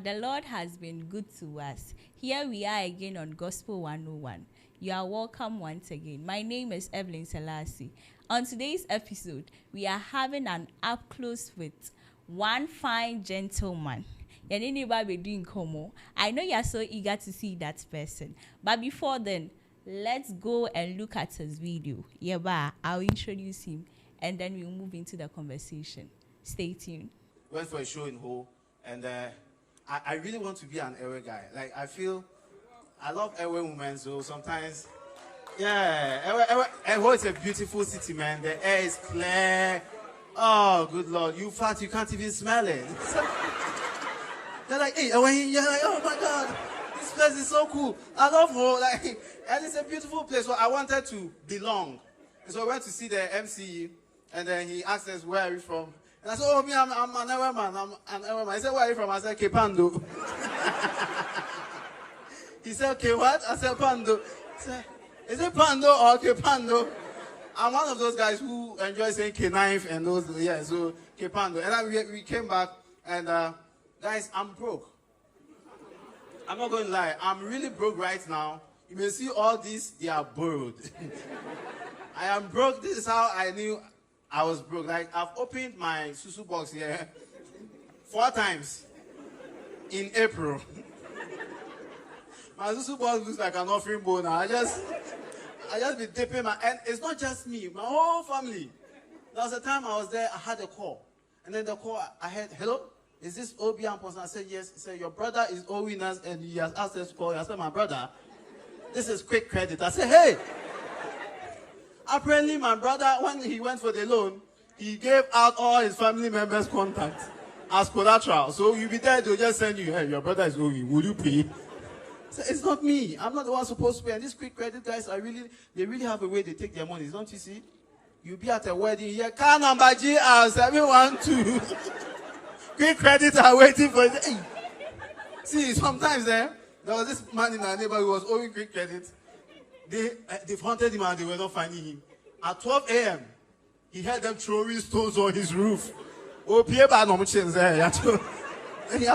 the Lord has been good to us. Here we are again on Gospel 101. You are welcome once again. My name is Evelyn Selassie. On today's episode, we are having an up close with one fine gentleman. I know you are so eager to see that person. But before then, let's go and look at his video. I'll introduce him and then we'll move into the conversation. Stay tuned. Went for a show in Ho, and I really want to be an airway guy. Like, I love airway women, so sometimes, yeah, Ho is a beautiful city, man. The air is clear. Oh, good Lord. You fat, you can't even smell it. They're like, hey, you're like, oh my God, this place is so cool. I love Ho, like, and it's a beautiful place. So I wanted to belong. And so I went to see the MC, and then he asked us, where are you from? And I said, oh, me, I'm an Ewe man. I'm an Ewe man. He said, where are you from? I said, Kepando. He said, okay, what? I said, Pando. He said, is it Pando or Kepando? I'm one of those guys who enjoy saying K9 and those, yeah, so Kepando. And then we came back, and guys, I'm broke. I'm not going to lie. I'm really broke right now. You may see all these, they are borrowed. I am broke. This is how I knew I was broke. Like, I've opened my susu box here 4 times in April. My susu box looks like an offering bowl now. I just be dipping my, and it's not just me, my whole family. There was a time I was there, I had a call. And then the call, I heard, hello? Is this Obi Amponsah? I said, yes. He said, your brother is owing us and he has asked us to call you. I said, my brother, this is quick credit. I said, hey! Apparently, my brother, when he went for the loan, he gave out all his family members' contacts as collateral. So you'll be there, they'll just send you, hey, your brother is owing, will you pay? So it's not me. I'm not the one supposed to pay. And these quick credit guys, they really have a way they take their money. Don't you see? You'll be at a wedding here, car number GR 712. Quick credit are waiting for it. Hey. See, sometimes there was this man in our neighborhood who was owing quick credit. They've hunted him and they were not finding him. At 12 a.m., he had them throwing stones on his roof. And he had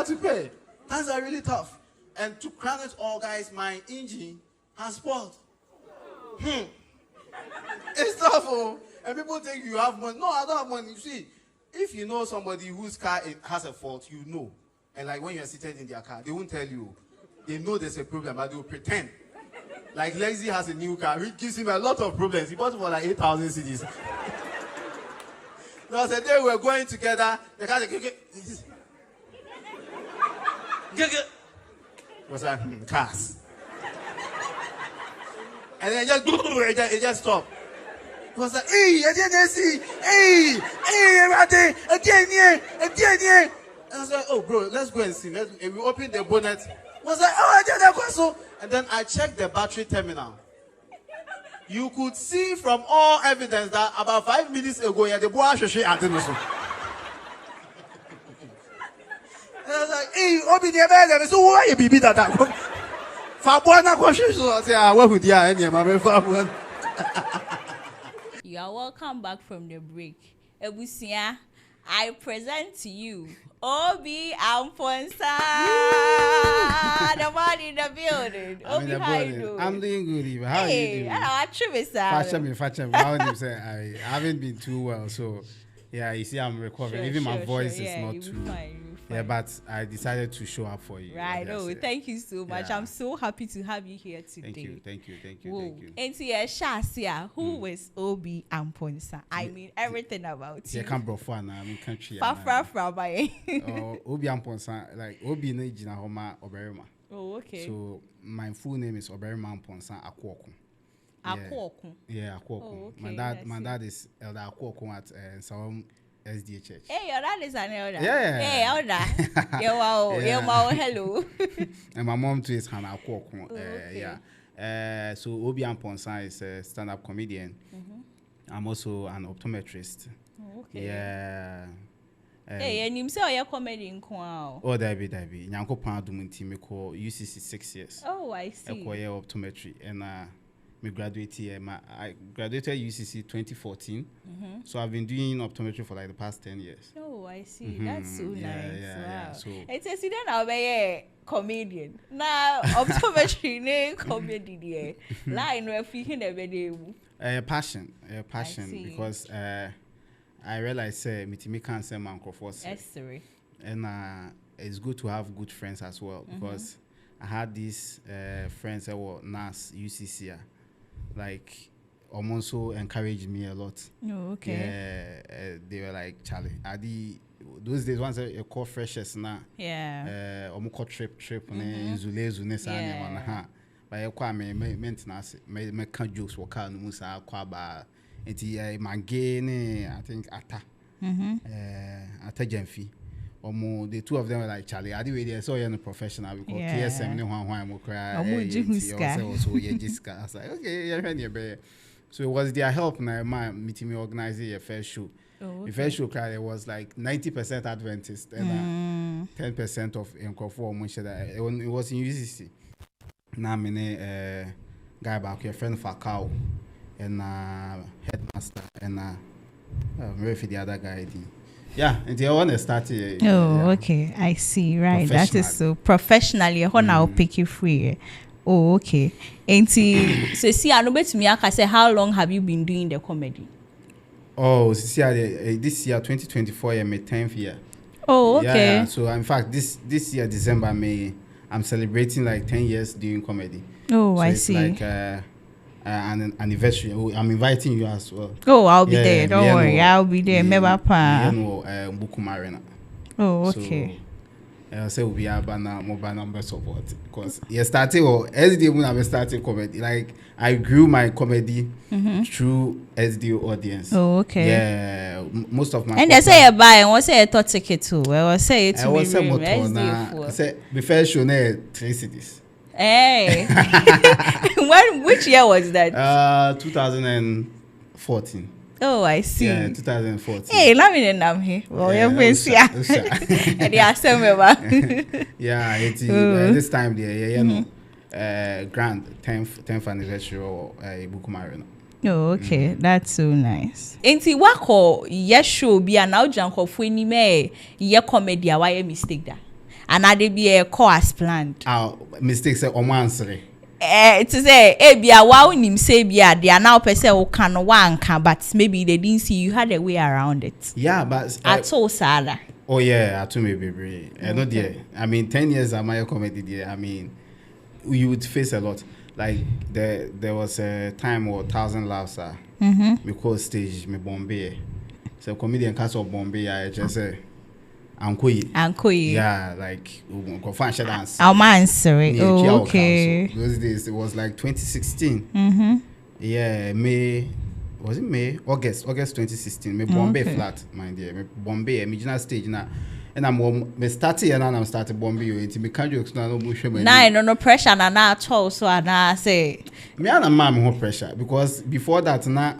to pay. Times are really tough. And to crown it all, guys, my engine has spoiled. It's tough, oh. And people think you have money. No, I don't have money. You see, if you know somebody whose car has a fault, you know. And like when you're seated in their car, they won't tell you. They know there's a problem, but they will pretend. Like Lexi has a new car, which gives him a lot of problems. He bought it for like 8,000 CDs. There was a day we were going together. The car said, was like, cars. And then it just stopped. It was like, hey, I didn't see. Hey, and I was like, oh, bro, let's go and see. And we opened the bonnet. I was like, oh, I did so. And then I checked the battery terminal. You could see from all evidence that about 5 minutes ago, yeah, the boy should I didn't know. And I was like, hey, open the bed. So why you be that? Fabuana questions. I say, what would you any my You are welcome back from the break. Ebusia, I present to you Obi Amponsah, the man in the building. I'm in the building. I'm doing good, Eva. How are you doing? I haven't been too well, so yeah, you see, I'm recovering. Even my voice is not too. Yeah, but I decided to show up for you. Right. Oh, thank you so much. Yeah. I'm so happy to have you here today. Thank you. And to your Shasia, who is Obi Amponsah? I mean everything about you. Yeah, can't bro for now. I mean country. Far from my. Obi Amponsah, like Obi no jina homa Oberima. Oh, okay. So my full name is Oberima Amponsah Akwoku. Akwoku. Yeah, Akwoku. Oh, okay. My dad is Elder Akwoku at Sawam SDA Church. Hey, your dad is an elder. Yeah. Hey, elder. Wow, hello. And my mom too is Hannah Kwokun. Okay. Yeah. So Obi Amponsah is a stand-up comedian. Mm-hmm. I'm also an optometrist. Oh, okay. Yeah. Hey, and you say you're comedy in Kwao. Oh, David. Nyanko Pandumunti me call UCC 6 years. Oh, I see. I call optometry and me graduate here. I graduated UCC 2014. So I've been doing optometry for like the past 10 years. Oh, I see. That's so nice. Yeah. Wow. So it's a student I'll be a comedian. Now optometry ne comedy line where feeling a video. Passion because I realized me can't say man sorry. And it's good to have good friends as well because I had these friends that were NAS UCC, like almost so encouraged me a lot. Oh, okay. Yeah, they were like, Charlie, those days once I call freshers now. Yeah. Call trip in Zule Sanya. But I call me maintenance, me can jokes work out Musa Kwaba, and Mangane, I think Ata, Ata Genfi. The two of them were like, Charlie, I did saw you in a professional because KSM no one will cry. Also, Jessica. I was like, okay, you're so it was their help now, man, meeting me organizing your first show. The first show it was like 90% Adventist and 10% of Nkrofo. It was in UCC. Now I'm a guy back here, friend for cow and headmaster and I'm ready for the other guy. Yeah, and the one that started. Okay, I see. Right, that is so professionally. How now pick you free? Oh, okay. And so see, I know better me. I say, how long have you been doing the comedy? Oh, this year 2024, I'm my 10th year. Oh, okay. Yeah, so in fact, this year December, I'm celebrating like 10 years doing comedy. Oh, so I it's see. Like an anniversary. I'm inviting you as well. Oh, I'll be there. Don't worry, I'll be there. Oh, okay. So we have a mobile number support because yesterday or SD when I started comedy, like I grew my comedy through SD audience. Oh, okay. Yeah, most of my. And they say you buy and what's say a thought ticket too. I say it to me. I say before show 3 cities. Hey, which year was that? 2014. Oh, I see. Yeah, 2014. Hey, let me know here. Well, you're based here. And they are saying, yeah, this time there, grand 10th anniversary of Bukumarina. Oh, okay, that's so nice. Enti wako yes show be an now janko for any me ye comedy why mistake that. And I be a course planned. Mistakes on one answer. To say, Ebia, wow, nim say, Bia, they are now per se, can one can, but maybe they didn't see you had a way around it. Yeah, but at all, Sarah. Oh, yeah, I told me, baby. No, dear. I mean, 10 years of my comedy, dear. I mean, you would face a lot. Like, there was a time where 1,000 laughs are. We call stage me Bombay. So, comedian cast of Bombay, I just say. Ankoyi. Yeah, like financial dance. Our man, sorry. Oh, okay. Those days it was like 2016. Yeah, August 2016. Me Bombay flat, my dear. Me Bombay, original stage now. And I'm starting and I'm starting Bombay. Into me can't jokes now. No pressure na na at all. So I say. Me and a mom no pressure because before that now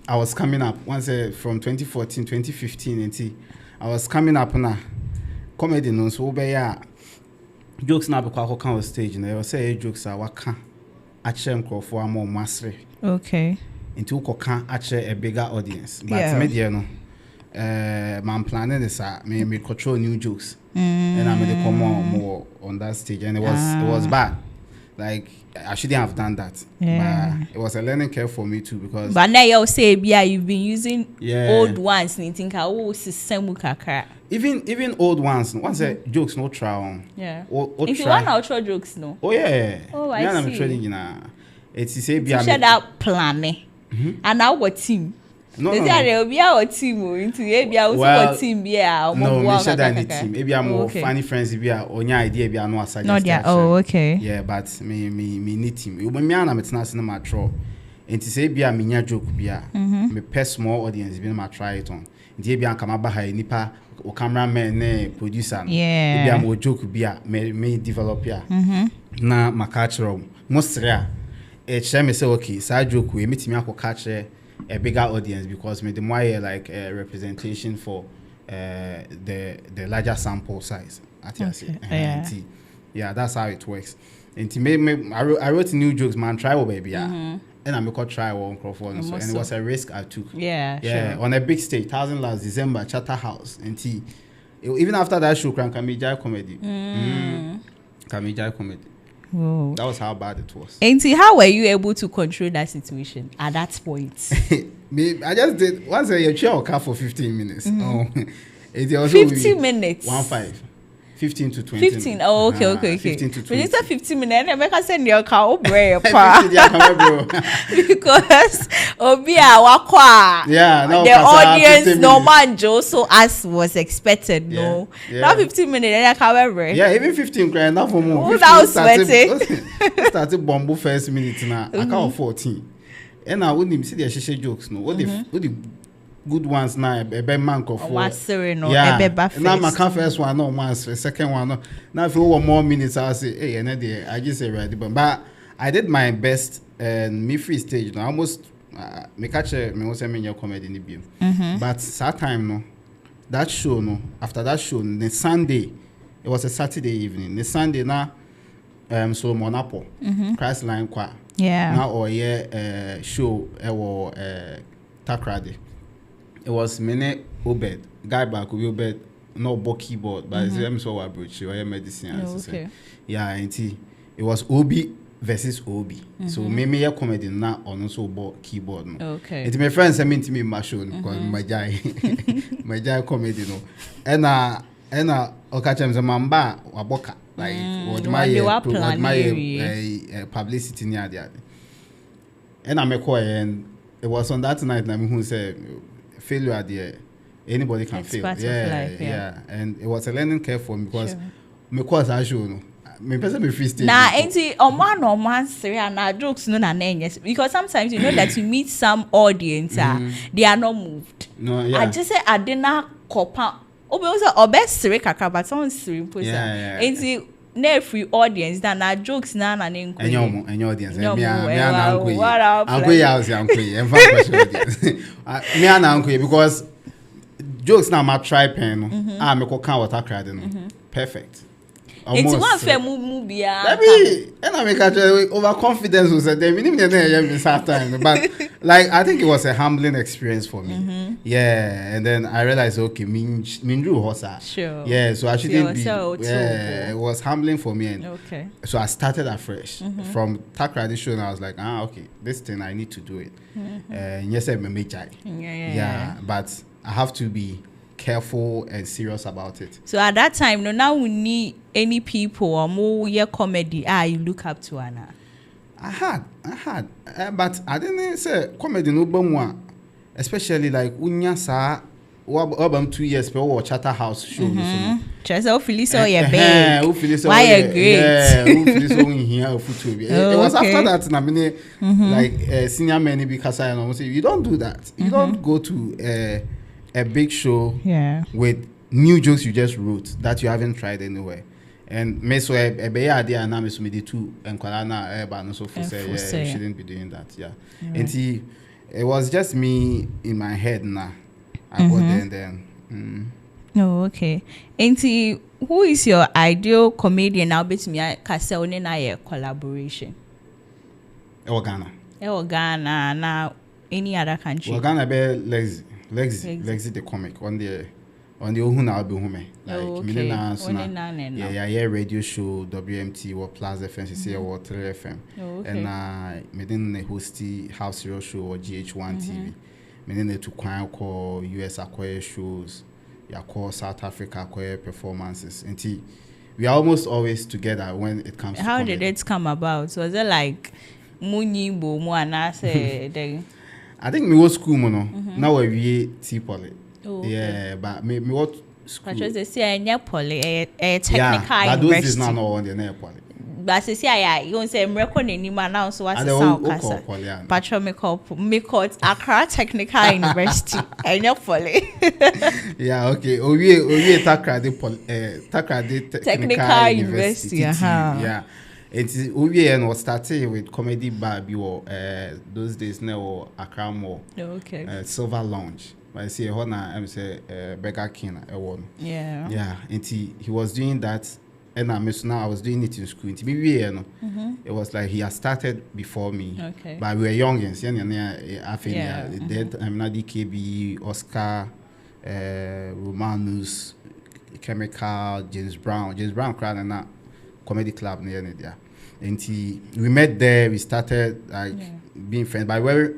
I was coming up once from 2014, 2015 until. I was coming up now. Comedy no so be jokes na be kwa on stage na you say jokes are waka achem crofo am mastery. Okay. Into koka ache a bigger audience. But media no man planning this me control new jokes. And I made it come more on that stage and it was bad. Like I shouldn't have done that. Yeah. But it was a learning curve for me too because. But now you say, yeah, you've been using old ones. And you think, oh, system kakra. Even old ones. Once jokes no try. Yeah. If you want outro jokes, no. Oh yeah. Oh, I see. I'm trading it's say be share that plan. And now what team? No. There be our team into be our team be no, me share that team. Maybe I'm more funny friends be onya idea be no suggest. No, yeah. Oh, okay. Yeah, but me need team. Me and I'm na cinema draw. And to say be a minya joke be me pay small audience be na try it on. Ndi be an kama ba ha nipa o cameraman ne producer. Yeah. Be am o joke be me develop ya. Na makachro mostria. Share me say okay, sa joke we meet me akọ a bigger audience because me the more like representation for the larger sample size. Yeah, that's how it works. And I wrote new jokes, man. Try baby, and I make a try one microphone, so, and it was a risk I took. Yeah, yeah, sure. on a big stage, 1,000 last December, Charterhouse, and even after that show, Kamijai comedy. Kamijai comedy. Whoa. That was how bad it was. And see, how were you able to control that situation at that point? I just did once a chair car for 15 minutes. Oh, it also 50 minutes. 15 to 20. 15. Oh, okay. 15 to 20. When you say 15 minutes, I make send your car bro. Because Obia Wakwa. Yeah, no, the audience no man Joe so as was expected. No, not 15 minutes. Then I can't bro. Yeah, even 15 grand, not for more. Oh, that was sweating. Started bombo first minute now. I count 14. And I wouldn't even see the shisha jokes. No, what the good ones now? A bad man of four. Yeah, now my first one no once, second one no. Now if you want more minutes, I'll say, hey, and I just say ready, but I did my best and me free stage. No, almost me catch me was in your comedy in the view. But that time no, that show no. After that show, the Sunday, it was a Saturday evening. The Sunday now, so Monapo, Christ Line Qua. Yeah. Now or show Takrade. It was many Obed guy back with Obed no book keyboard, but it's them so approach or medicine. Okay. Yeah, and it was Obi versus Obi. So me comedy now on also book keyboard. No. Okay. It's my friends I mean to me my show because my jai comedy no. And okachem mamba waboka like what my publicity near there. And I make and it was on that night na me who said failure there anybody can fail. Yeah. And it was a learning curve for me because me cause I show no. Me person me free stage. Nah, ain't man three and our jokes no na yes because sometimes you know that you meet some audience they are not moved. No, yeah. I just say I didn't copa. Obes three kakra but someone three posa. Ain't na free audience that na jokes na nko. Enyo audience. Me na because jokes na my try pen no. Me ko kan water cry no. Perfect. It's one fair movie. Baby, and I make overconfidence was a day. But like I think it was a humbling experience for me. Yeah, and then I realized okay, Minju Hosa. Sure. Yeah, so I shouldn't be. Yeah, it was humbling for me. And okay. So I started afresh from Takrade show, and I was like, okay, this thing I need to do it. Yes, I'm a major. Yeah, but I have to be careful and serious about it. So at that time, no, now we need any people or more your comedy you look up to Anna. I had, but I didn't say comedy no bamwa, especially like unya sa wabam 2 years per or Charterhouse show. Just Philiso your big. Why a great? Yeah, here it was after that na many like senior many because I know say you don't do that. You don't go to a big show with new jokes you just wrote that you haven't tried anywhere. And me so a be idea na me so me the two and kwalana ba no so for say you shouldn't be doing that. Yeah. And it was just me in my head now. I got there and then. Oh, okay. And who is your ideal comedian now bet me kase oni na your collaboration? Ghana now any other country. Ghana be Lexi the comic on the Ohuna Abuhume. Like yeah, radio show WMT or Plaza FNCC or 3FM. And me then hosty house serial show or GH1 TV. Me then to call US acquire shows, call South Africa acquire performances. And we are almost always together when it comes to how did it come about? So was it like Munibo Moana say I think me was school mono. Now we tea poly. Yeah, but me what school? Because they say near poly a technical but university. Those is not on the near poly. But they say you say I'm recording ni man now so what's the sound casa. Patro me call Accra Technical University. I near poly. Yeah, okay. We Takrade Technical University. Yeah. It's and was started with comedy bar those days now Accra Mall. Silver Lounge. But I see a honor I'm say Beggar King one. Yeah. Yeah. And he was doing that and I miss now I was doing it in school. It was like he had started before me. Okay. But we were youngins. I think I'm not DKB, Oscar, Romanus, Chemical, James Brown crowd and that comedy club near there. And we met there. We started being friends, but we were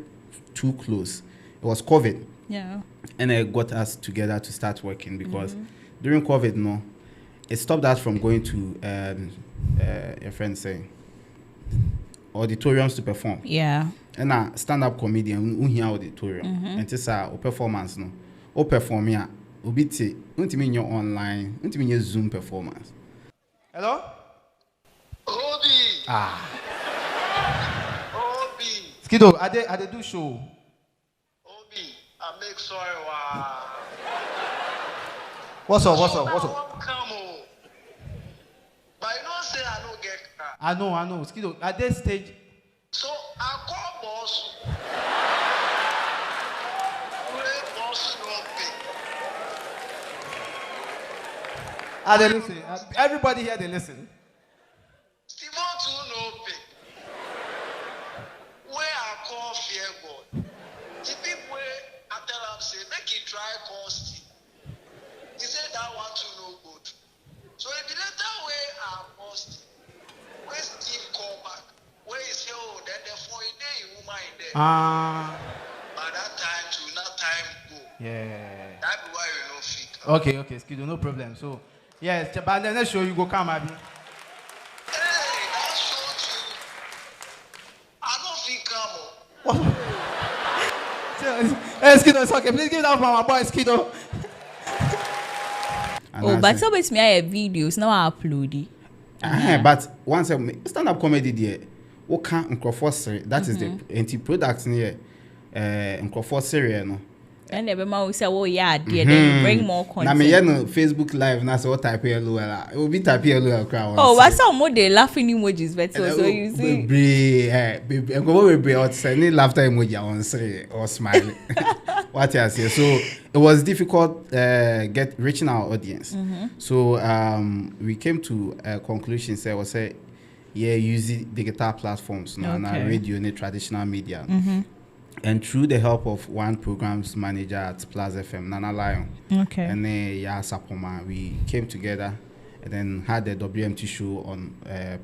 too close. It was COVID. Yeah. And it got us together to start working because during COVID, it stopped us from going to your friend saying auditoriums to perform. Yeah. And a stand-up comedian who hear auditorium. And this performance perform here. Ubiti, unti your online, unti your Zoom performance. Hello? Obi. Obi. Skido, I dey do show. Obi, I make sorry. What's up? Come on. But you don't say I don't get car. I know. Skido, at this stage. So I call boss. Where boss no pay. They listen. Everybody here, they listen. Simon too no pay. Where I call fear God. The people where I tell him say make it try cost. He said that one to no good. So if the later way I cost, where Steve call back, where he say oh then the 4 day you woman in there. By that time to not time go. Yeah. That's why you know fit. Okay, Skido, no problem. So, yes, but the next show you go come, Abby. Hey, that showed you. I don't feel come. Hey, Skido, it's okay. Please give it up for my boy, Skido. But so with me, I have videos now. I upload it. But once stand-up comedy there, what can microphone that is the anti-product near microphone series no. And everyone will say, "Oh yeah, dear." Then you bring more content. Now me no Facebook Live na so type hello. It will be type hello crowd. Oh, but some more they laughing emojis, but so you see. Baby, we outside laughter emoji on say or smiling. What I say. So it was difficult reaching our audience. So we came to a conclusion. Say using digital platforms now, radio, and traditional media. And through the help of one programs manager at Plaza FM, Nana Lion, and then Sapoma, we came together and then had the WMT show on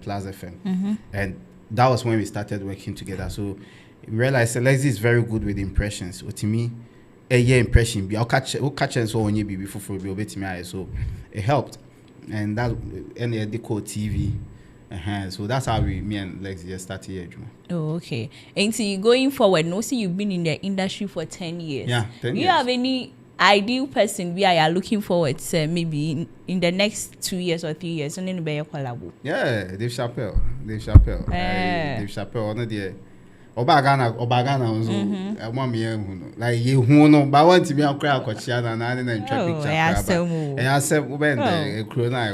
Plaza FM. And that was when we started working together. So we realized Lexi is very good with impressions. To me, a year impression, I'll catch and so on you before we so it helped. And that and the Deco TV. So that's how me and Lex just started here. Oh, okay. And so going forward, you've been in the industry for 10 years. Yeah, 10 years. Do you have any ideal person we are looking forward to maybe in the next 2 years or 3 years? And then be a collab. Yeah, Dave Chappelle. Dave Chappelle, on the Obagana also. I want me like you no, but I want to be a crowd and traffic. I said when the corona.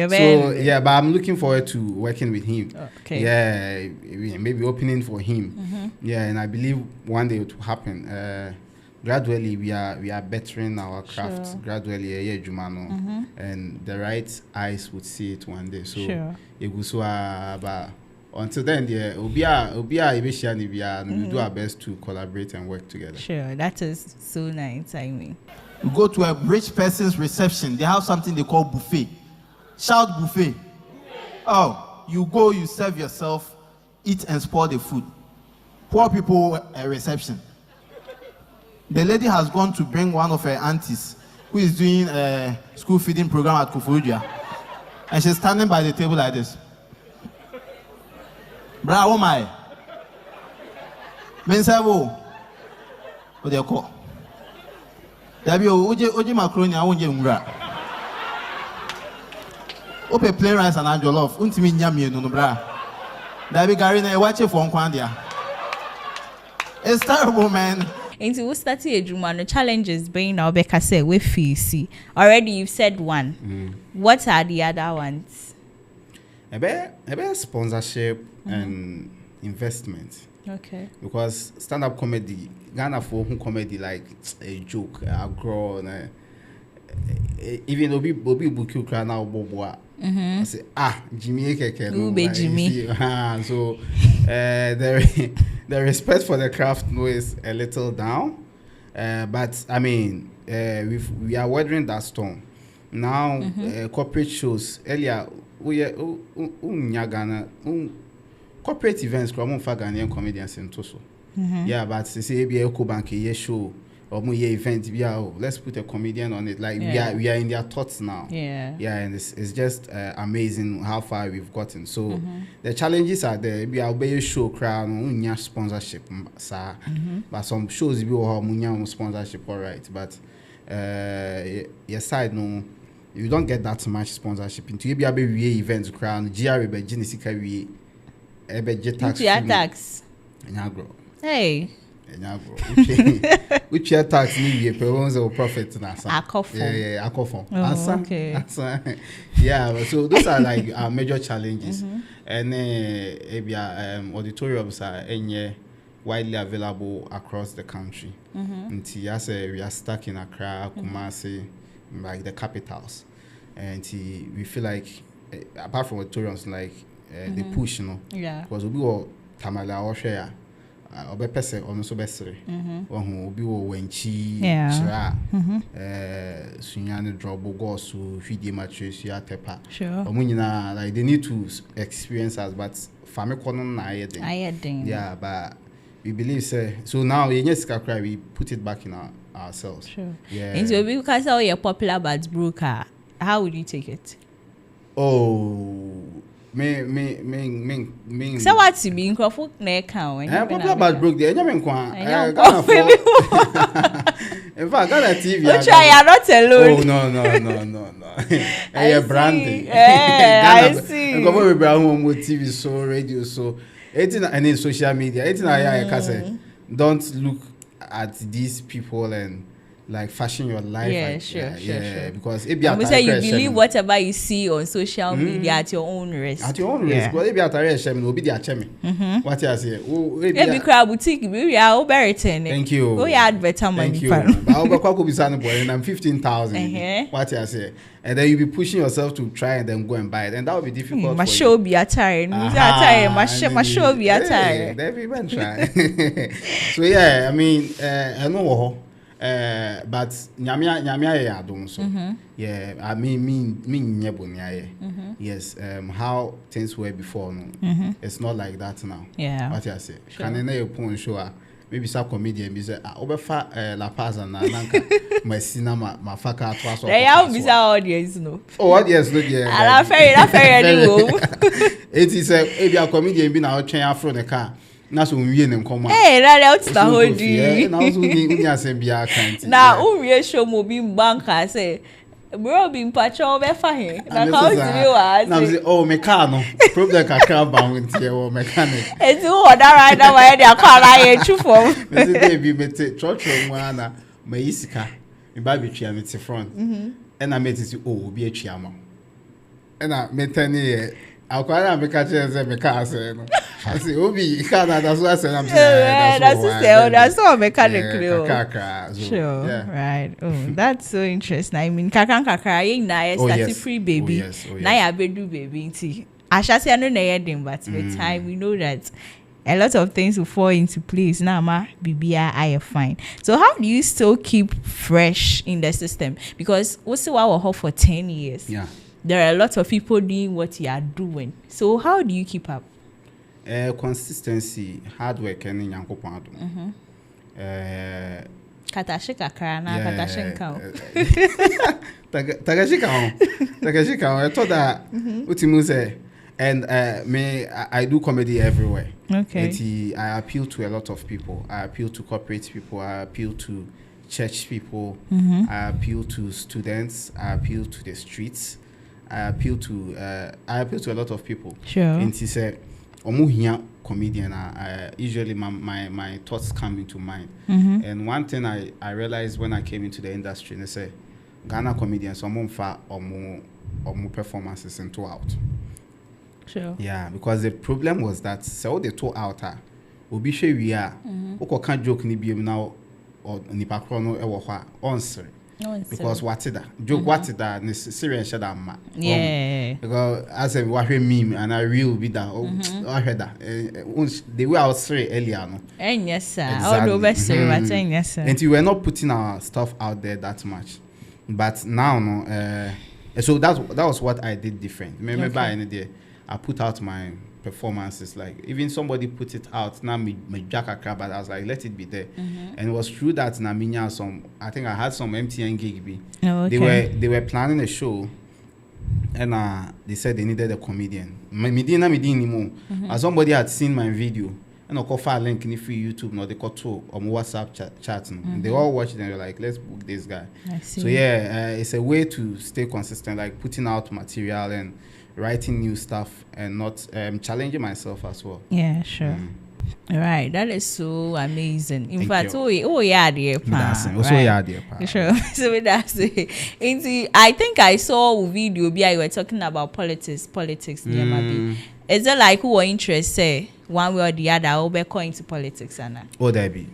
So yeah, but I'm looking forward to working with him. Okay. Yeah, maybe opening for him. Yeah, and I believe one day it will happen. Gradually we are bettering our craft. Sure. Gradually, Jumano, and the right eyes would see it one day. So it was until then, we'll do our best to collaborate and work together. Sure, that is so nice. I mean, You go to a rich person's reception, they have something they call buffet. Shout buffet. Oh, you go, you serve yourself, eat and spoil the food. Poor people a reception. The lady has gone to bring one of her aunties who is doing a school feeding program at Kufurudia. And she's standing by the table like this. Bravo, my. Mensavo. What do you call? Oji macaroni, I won't get umra. Ope plain rice and jollof. Untimi nyami no bra. Dabi Garina, watch it for Kwandia. It's terrible, man. Into we started a Juma, no challenges being now Becca said with fees. Already you've said one. What are the other ones? About sponsorship and investment. Okay. Because stand-up comedy, Ghana for comedy like a joke, a grow, even Obi book you can now boboa. I say, Jimmy keke no. Ube Jimmy. So the respect for the craft no is a little down. But I mean, we are weathering that storm. Now, corporate shows earlier, corporate events, Ghanaian comedians in Toso. Yeah, but they say be a Bank show or event. Let's put a comedian on it. Like we are in their thoughts now. Yeah, and it's just amazing how far we've gotten. So the challenges are there. Be a show crowd, sponsorship, but some shows be have sponsorship, all right. But your side no. You don't get that much sponsorship into you be a events crowd GRA be Genesika we tax nyagro hey which your tax ni we per profit na akofo akofo okay yeah, so those are like our major challenges and auditoriums are widely available across the country until as we are stuck in Accra, Kumasi, like the capitals, and we feel like apart from auditoriums, like the push, because we were Tamala or share, or person also bessery, or who be wenchi, Sunyani drobo go so feed matches, ya tepa. Sure. Like they need to experience us, but family konon na yeah, but we believe so now we put it back in ourselves. Sure. Yeah. And so because how you're popular but broker, how would you take it? Oh, me. So what's it mean? Crawford neck count. Popular but broke there. In fact, Ghana TV. Oh, try you're not alone. Oh no. You're branding. I see. I go home with TV, so radio, so. And in social media, don't look at these people and like fashion your life. Yeah, sure. Because you believe whatever you see on social media at your own risk. At your own risk. Because if you are tired, will be their chemi. What you say? Every crowd boutique, we are all very thank you. We had better money. Thank you. But I'm 15,000. What you say? And then you'll be pushing yourself to try and then go and buy it, and that will be difficult. My show be a tired. My show be a tired. Everyone try. So yeah, I mean, I know. But nyamia adom so yeah, I mean yes, how things were before no, it's not like that now. Yeah, what you say? Can you put show? Maybe some comedian be say obefa La Paz and nanka my cinema my faka to us. They are busy audience no. Oh audience no there. I fair anyway. It is a comedian be now train afro the car. Na so nwie ne nkoma. Eh, na out na hodi. Na so ni asem bia account. Na unwie show mo bi banka say bro bi mpacho be fa he. Na ka o ti wa. Na say oh me car no. Problem ka car ba won tie o mechanic. E ti o da right na why dey car la ye chu form. Me say dey bi mete trotro mu ana ma yisika. Me ba bi twa mete front. E na mete si oh obi atwa ma. E na mete ne akwara me ka chere me car say no. I say obi Canada so I say I'm saying that's so mechanic. Sure. Yeah. Right. Oh, that's so interesting. I mean kakra ye na start free baby. Na ya bedu baby nti. Asha say no na ye dem but with time we know that a lot of things will fall into place. Now ma bibia I fine. So how do you still keep fresh in the system? Because what's the wow for 10 years? Yeah. There are a lot of people doing what you are doing. So how do you keep up? Consistency, hard work, and Yankopon. Katashi kakra na katashi nkao. Tagashika. I thought that Utimu say, and I do comedy everywhere. Okay. I appeal to a lot of people. I appeal to corporate people. I appeal to church people. I appeal to students. I appeal to the streets. I appeal to a lot of people. Sure. And he said, Omuhia comedian, usually my thoughts come into mind. And one thing I realized when I came into the industry, they say Ghana comedians fa omu performances and two out. Sure. Yeah, because the problem was that so they two out obi hwe wi a can't joke ni biem now or nipa kro no e wo hwa onsre because what it joke what it that serious shut that ma. Yeah. Because as a what meme and I real be that I heard that the way I was saying earlier no. And yes sir. All over sir, but yes sir. And we were not putting our stuff out there that much, but now no. So that was what I did different. Remember by any day I put out my performances, like even somebody put it out now me jack a crab, but I was like let it be there. And it was true that Naminya I think I had some MTN gig be. Oh, okay. They were planning a show and they said they needed a comedian. Me didn't anymore. As somebody had seen my video and I call file link in free YouTube no they call to on WhatsApp chat and they all watched it and they're like let's book this guy. So yeah, it's a way to stay consistent, like putting out material and writing new stuff and not challenging myself as well. Yeah, sure. All right, that is so amazing. In Thank fact, you. yeah, dear, sure. So that's it. I think I saw a video where you were talking about politics. Is it like who are interested one way or the other or be going into politics, Anna? Oh, there be.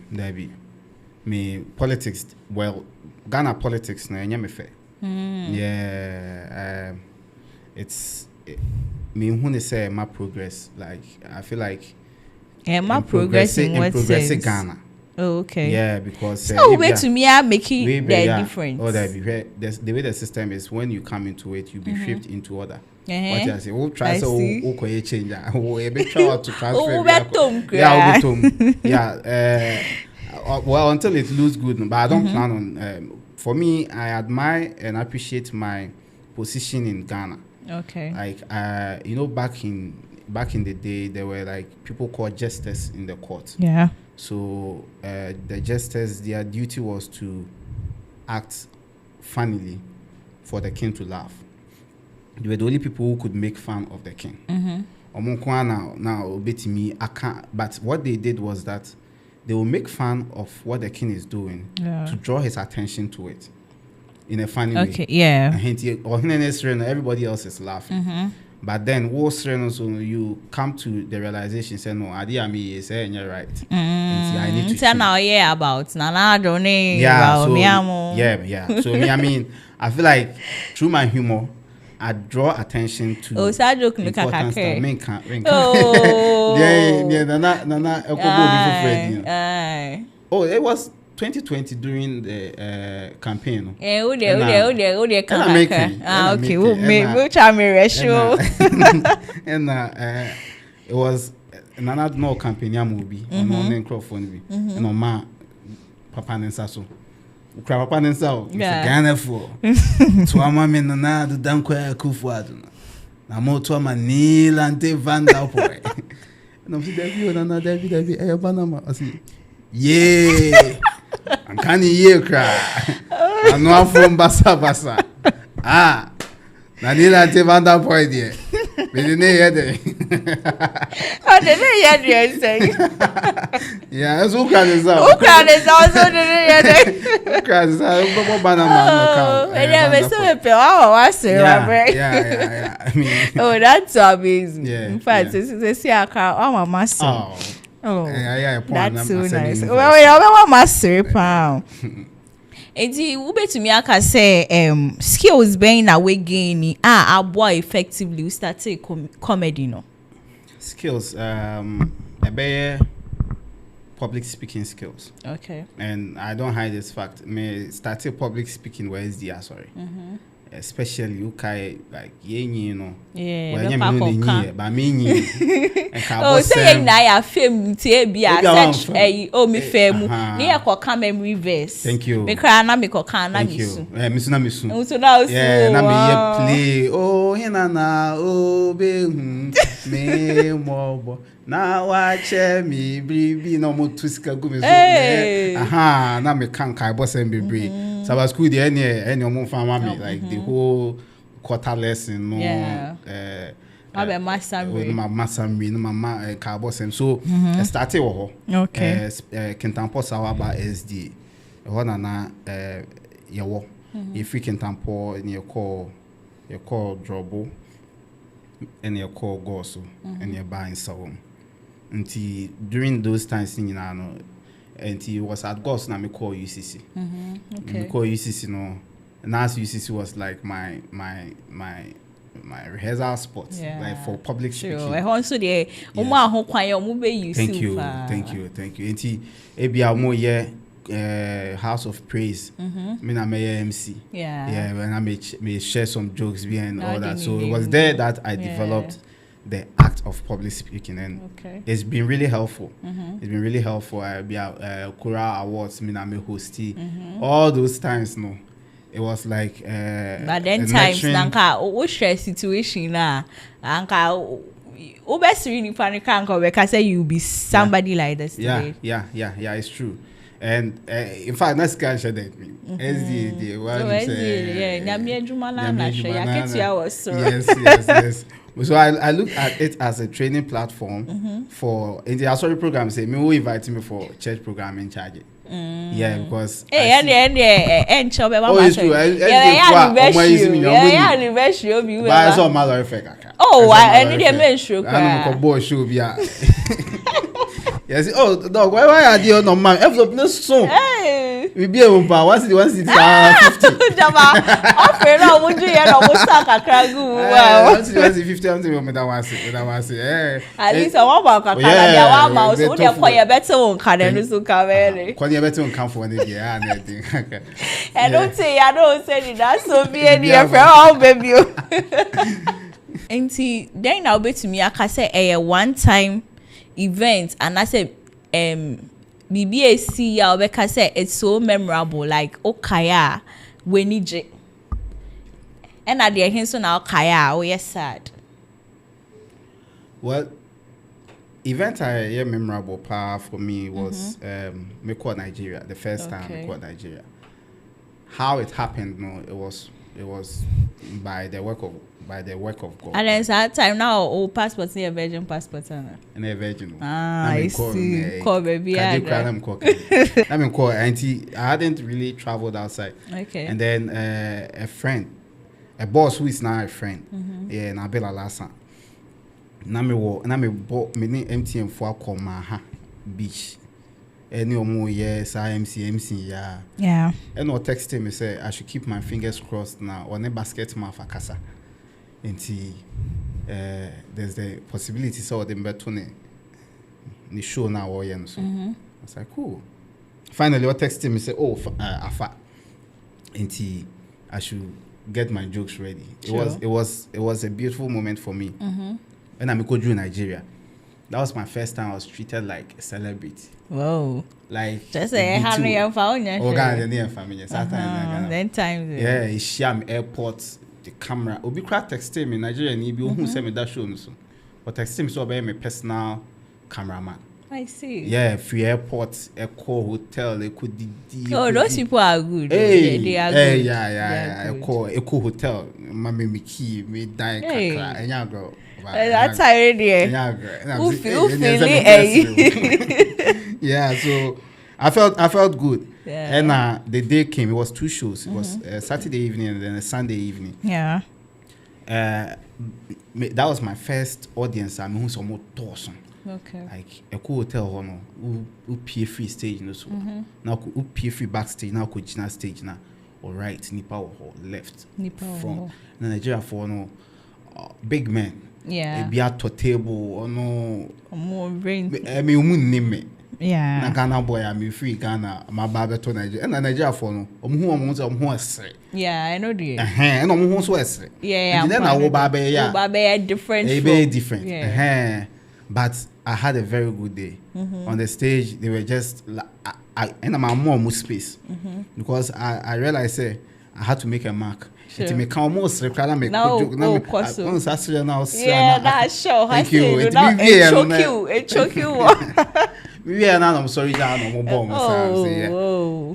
Me politics. Well, Ghana politics na me fair. Yeah, it's me who say my progress. Like I feel like my progress in what sense? Ghana. Oh, okay. Yeah, because so way to me are making the difference. Oh, that be the way the system is when you come into it, you be shifted into order. What I say, we'll try so we'll change that. We'll be try to transfer. Yeah. Well, until it looks good, but I don't plan on. For me, I admire and appreciate my position in Ghana. Okay. Like you know, back in the day, there were like people called jesters in the court. Yeah. So the jesters, their duty was to act funnily for the king to laugh. They were the only people who could make fun of the king. Now, I can't. But what they did was that they will make fun of what the king is doing to draw his attention to it in a funny way. Okay, yeah. And everybody else is laughing. But then, you come to the realization, say, no, I is saying you're right. I need to tell now, about Nana Donny. Yeah, So, I mean, I feel like through my humor, I draw attention to important stuff. Oh, it was 2020 during the campaign. Okay, we'll try me ratio. And it was another no campaign movie on one microphone and on my Papa Nensaso. Papa Nensa, Ghana for to a man and another Danko Kufuad. Na moto ama Neil and Van Dalpoy. No, another Banama. I see. Yeah. I'm can't hear cry. I'm not from Basa. Nanila Tivanda point here. But the name yeah, that's who can is out. Who can is also the yeah. I mean, oh, that's amazing. Yeah, in fact, it's a car. Oh, my master. Oh, that's so nice. Well, we are master pound. Enti ube to me aka say skills being away gain aboa effectively we start comedy no skills public speaking skills. Okay. And I don't hide this fact. Me started public speaking where is the especially you like you know. Yeah. When you mean but me oh, say na ya fame tie bia search me fame na ya kwa memory verse. Thank you. Me kra na me kwa na misu. Misu na misu. So now yeah, na me play. Oh, hina na oh be me mo na watch me bribi no mo tuska go me so. Na me kan kai boss em bribi. So school the any omo fama me like the whole quarter lesson no my master no mama carbosem so started wo okay Amponsah about SD ho na ye wo ye free Amponsah and you call Drobo and you call Goso and you buy so until during those times you know and he was at Gos na me call UCC. Okay. Me call UCC no. And as UCC was like my rehearsal spot, like for public speaking. Sure. I also the Oma ho kwan omo be use. Thank you. And he ebia mo House of Praise. Me na me MC. Yeah, when I may share some jokes behind all that. So it was there that I developed the act of public speaking, and it's been really helpful. It's been really helpful. I be Kura Awards, me na me hosty. All those times, no. It was like but then times nanka o share situation na anka o best really panic anka we can say you be somebody like this today. Yeah, it's true. And in fact, that's kind of that me. SD, what you say? Nyame adwuma na share yaketua was so. Yes. So I look at it as a training platform for in the sorry program. Say me who invite me for church program in charge. Yeah, because it's true. Oh, I need a mention. Yes. Oh, dog. Why are you no man? Envelope no so. We be able to. What's the 50? Jama, offer no would you no musa kakra gu. What's the 50? I'm saying we don't want at least I want about kakra. Dia wa ma so dey kwaya better on kan no so ka very. Kwaya better on kan for any dey and everything. I don't say that so be any friend oh baby. Enti then now be to me aka say a one time event, and I said BBAC ya obeka say it's so memorable, like okaya wenije and at the hinso na okaya oh yes sad. Well, event I memorable part for me was me call Nigeria, the first time me call Nigeria. How it happened, no, it was by the work of God. And then that time now, all passports need a virgin passport. And a virgin. I see. Call baby. I mean, call auntie. I hadn't really traveled outside. Okay. And then a friend, a boss who is now a friend. Yeah, Nabela Lassa. Nami bought me MTM for Komaha Beach. Any more years, MC, yeah. Yeah. And I texted me say I should keep my fingers crossed now on a basket for Casa. Until there's the possibility so the better the show now or so I was like cool. Finally I texted me say afa until I should get my jokes ready. It was a beautiful moment for me. When I go to Nigeria, that was my first time I was treated like a celebrity. Whoa. Like just say Henry and found family. Then time yeah, Isham airport. The camera obi cra texted me Nigeria ni bi ohun say me that show no so but texted me so be my personal cameraman. I see. Yeah, free airport, eco hotel, eco DD. Oh, those people are good. Hey, they are good. Yeah. Eco hotel. Mama me key me die kakra. Enya girl. That's already. Enya girl. Yeah, so I felt good. Yeah. And the day came. It was 2 shows. It was Saturday evening and then a Sunday evening. Yeah. That was my first audience. I mean, who's more awesome. Okay. Like a cool hotel, who pay free stage, no so. Now who pay free backstage. Now could China stage now. All right, Nipa or left. Front. Nigeria for no big men. Yeah. Be at a table or no. More brain. I mean, name me. Yeah. Na Ghana boy, I'm free Ghana. My barber to Nigeria. And Nigeria for no. Yeah, I know the. And who so yeah. And then I will barber. Yeah. Barber different. Very different. Yeah. But I had a very good day. On the stage, they were just and I'm more space because I realized I had to make a mark. Sure. It may come almost require me. Yeah, that's sure. Thank you. It choke you. Maybe I'm sorry that I'm bomb.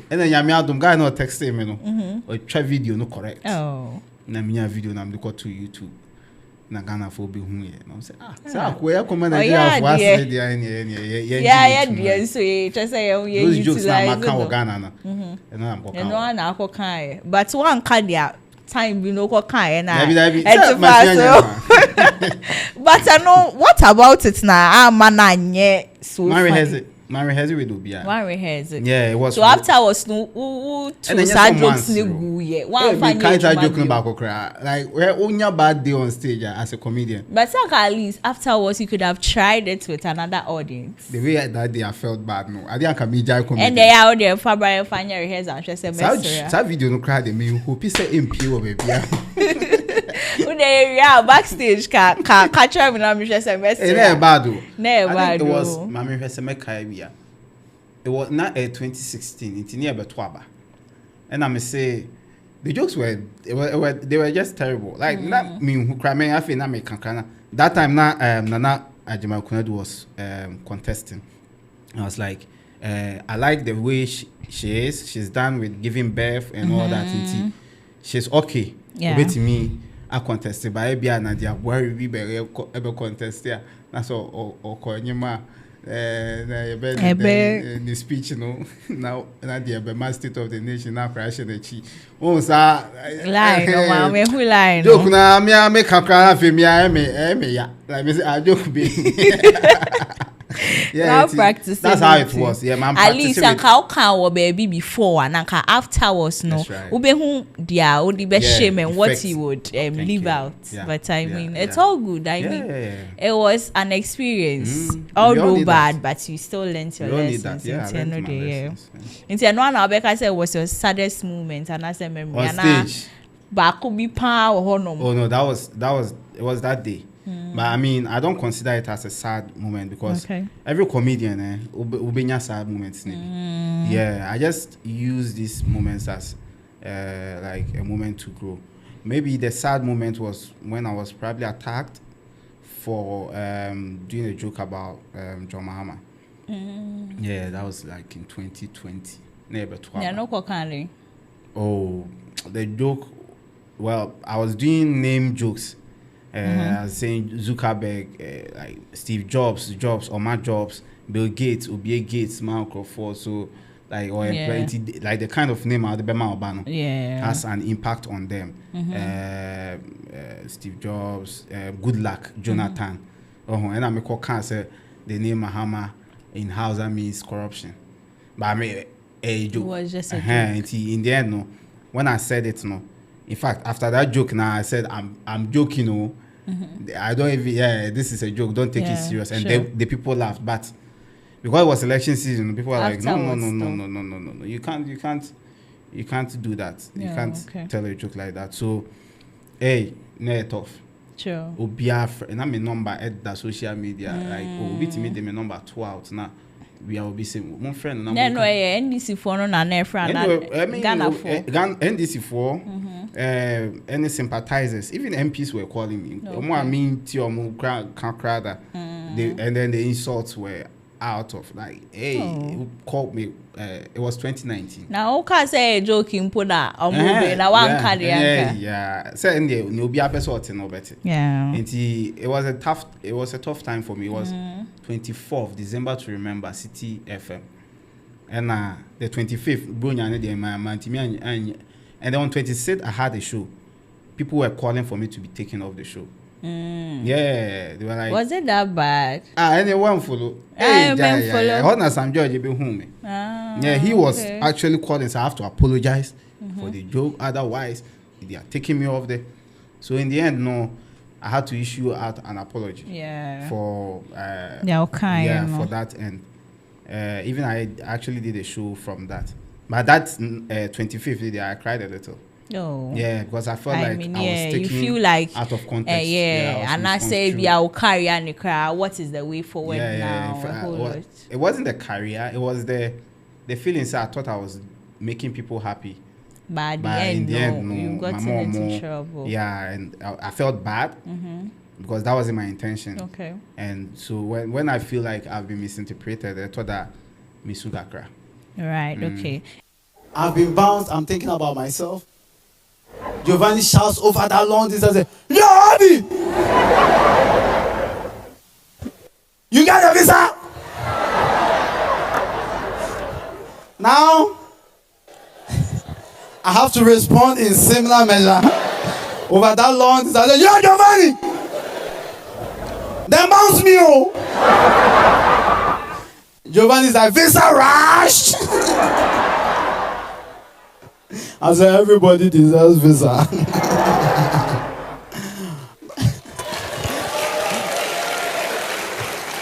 And then Yamiadum guy no texting me no. Or try video no correct. Oh. Na minya video na mdiko to YouTube. Na Ghana for be hu ye. Na say say where come Nigeria for us there any. Yeah, so just say you those jokes na maka Ghana na. And I'm go. And no na akọ kan. But one can there time we no go kan na. But I know what about it now? Man so Mary has it. Man rehearse with Ubia. One rehearse. Yeah, it was. So afterwards, no, two sad jokes Hey, one we can't funny joking about cry. Like we're on your bad day on stage as a comedian. But at least afterwards, you could have tried it with another audience. The way that day I felt bad. No, I didn't come comedian. And they out there for Brian Fanya rehearse and just a mess. That video no cry. The me who piece MP or baby. Yeah, backstage catch me now. Me just a mess. Never bad though. Never bad. It was Mami Heseme Kaibia. It was not 2016. It's near Betwaba, and I say the jokes were they were just terrible. Like not me who cry me. I feel not me kankana. That time Nana Ajima Kunadu was contesting. I was like, I like the way she is. She's done with giving birth and all that. She's okay. Yeah. Wait me. I contested by Ebia Nadia. Where we be ever contest here? That's all. Or Konyama. The speech, you know. Now Nadia, the master state of the nation. Now crashing the chi. Oh, sir. Lie, no man. Who lie? Joke na me a make a cry for me. Yeah. Like me say I joke be. Yeah, practice. That's how it was. Yeah, man. At least how can baby before and afterwards no. Ube who dia o the best shame and what he would leave out. Yeah. But I mean, it's all good. I mean, it was an experience. Although bad, but you still learned your lessons. Yeah, Into no one Rebecca said was your saddest moment and as a memory. On stage. But could be power or no. Oh no, it was that day. But I mean, I don't consider it as a sad moment because every comedian will be sad moments. Yeah, I just use these moments as like a moment to grow. Maybe the sad moment was when I was probably attacked for doing a joke about John Mahama. Yeah, that was like in 2020. Yeah, no kokani. Oh, the joke. Well, I was doing name jokes. I was saying Zuckerberg, like Steve Jobs, Omar Jobs, Bill Gates, Obie Gates, Mark Crawford, so like or plenty like the kind of name out the Bema Obano has an impact on them. Steve Jobs, Good Luck, Jonathan. And I make all say the name Mahama in Hausa means corruption. But I mean a joke. It was just a joke. In the end, no. When I said it, no. In fact, after that joke, now I said I'm joking, no. I don't even this is a joke, don't take it serious. And the people laughed, but because it was election season, people were like no, you can't do that. You can't tell a joke like that. So no tough. Sure. And I'm a number at the social media, like Obi to me them a number 12 now. We are be saying one friend NDC for no na friend Ghana for NDC for any sympathizers, even MPs were calling me. I mean and then the insults were out of like who called me. It was 2019. Now okay say joking put that na one card so and no be a person no better. Yeah. And it was a tough time for me. It was 24th December to remember City FM. And the 25th Brunya de my and then on 26th I had a show. People were calling for me to be taken off the show. Yeah, they were like, was it that bad? Anyone follow? Follow. Honor Sam George be home. Yeah, he was actually calling, so I have to apologize for the joke. Otherwise, they are taking me off there. So in the end, no, I had to issue out an apology. For for that, and even I actually did a show from that. But that 25th day, I cried a little. No. Yeah, because I felt I was taking you feel like out of context. And I said, I'll carry on the car. What is the way forward now? It wasn't the career. It was the feelings. I thought I was making people happy. But in the end, no, you got into trouble. Yeah, and I felt bad because that wasn't my intention. Okay. And so when I feel like I've been misinterpreted, I thought that Misugakra. Right. Okay. I've been bounced. I'm thinking about myself. Giovanni shouts over that long distance and says, "Yo, Abby! You got your visa?" Now, I have to respond in similar measure. Over that long distance, I say, "Yo, Giovanni! Then bounce me, oh!" Giovanni's like, visa rush! I said, everybody deserves visa.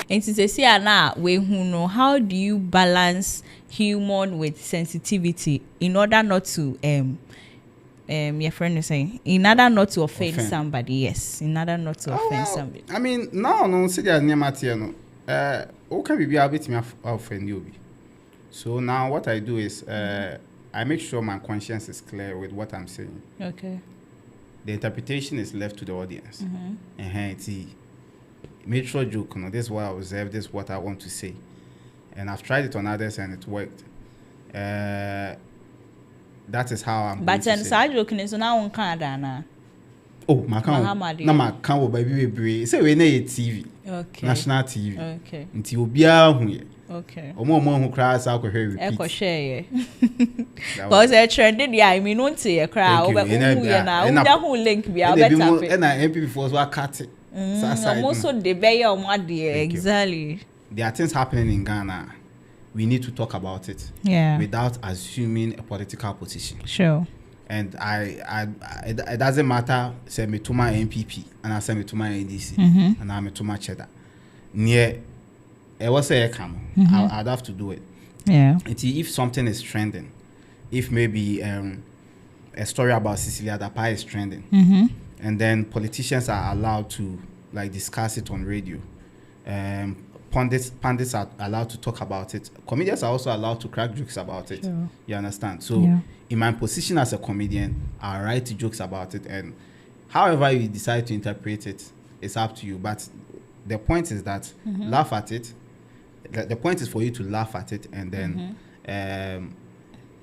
And to say, Anna, we who know, how do you balance humor with sensitivity in order not to your friend is saying, in order not to offend somebody? Yes, in order not to offend somebody. I mean, no, see that near Matiano. Okay, we be able to offend you. So now what I do is I make sure my conscience is clear with what I'm saying. Okay. The interpretation is left to the audience. Make sure joke, this is what I observed, this is what I want to say. And I've tried it on others and it worked. That is how I'm but then side joking is now on Canada. Oh, my count. No, my count baby. Say we need TV. Okay. National TV. Okay. Until you be out here. Okay. Or more who cries out with her. Echo share. Because a trended, yeah, I mean, don't say a crowd, but who link be out better. And I MP before so I cut it. Also, the bay on what dear, exactly. There are things happening in Ghana. We need to talk about it. Yeah. Without assuming a political position. Sure. And it doesn't matter, say me to my MPP, and I say me to my NDC, and I'm to my cheddar. Near, it was a come. I'd have to do it. Yeah. Until if something is trending, if maybe a story about Cecilia Dapa is trending, and then politicians are allowed to like discuss it on radio. Pundits are allowed to talk about it. Comedians are also allowed to crack jokes about it. Sure. You understand? So in my position as a comedian, I write jokes about it, and however you decide to interpret it, it's up to you. But the point is that laugh at it. The point is for you to laugh at it and then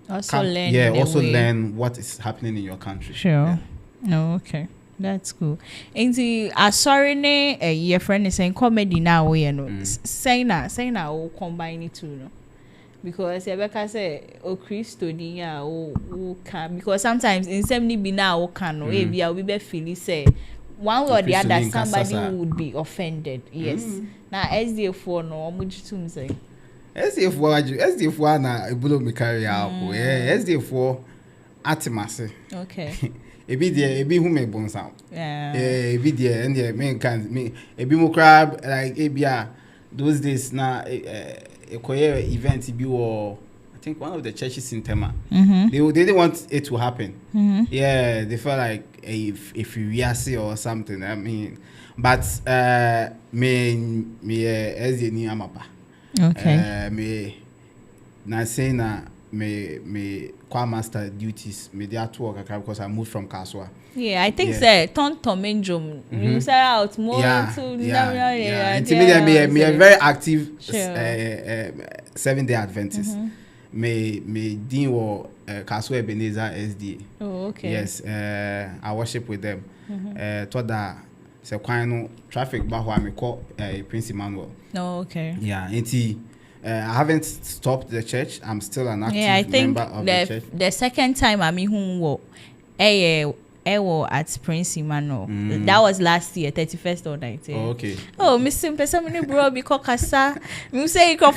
learn what is happening in your country. Sure. Yeah. No, okay. That's cool. And the sorry ne your friend is saying comedy now you know. Say na o combine it too no. Because Rebecca say o Christo ni ya o can, because sometimes in same be now o can no e bia we be feel say one way or the other somebody would be offended. Yes. Now SDF4 no omujitum say. SDF4 na ebulo me carry out. SDF4 atimase. Okay. Ebi who me bon sound. Yeah. Ebi there and there me can me ebi mo crab like ebia those days na a event be or I think one of the churches in Tema. They didn't want it to happen. Yeah, they felt like if you see or something. I mean, but me as the new amapa. Okay. Me na say na me qua master duties me there to work because I moved from Kaswa. Yeah, I think say Tom Enjom. You say out more to yeah. Me a very active 7-day Adventist. Me dean or Kaswa Ebenezer SDA. Oh, okay. Yes, I worship with them. To that say kwano traffic ba ho me call Prince Emmanuel. Oh, okay. Yeah, I haven't stopped the church. I'm still an active member of the church. The second time I mean who at Prince Emmanuel. That was last year, 31st or 19th. Oh, okay. Oh, Miss Simple, somebody bro, because Kasa, you say you can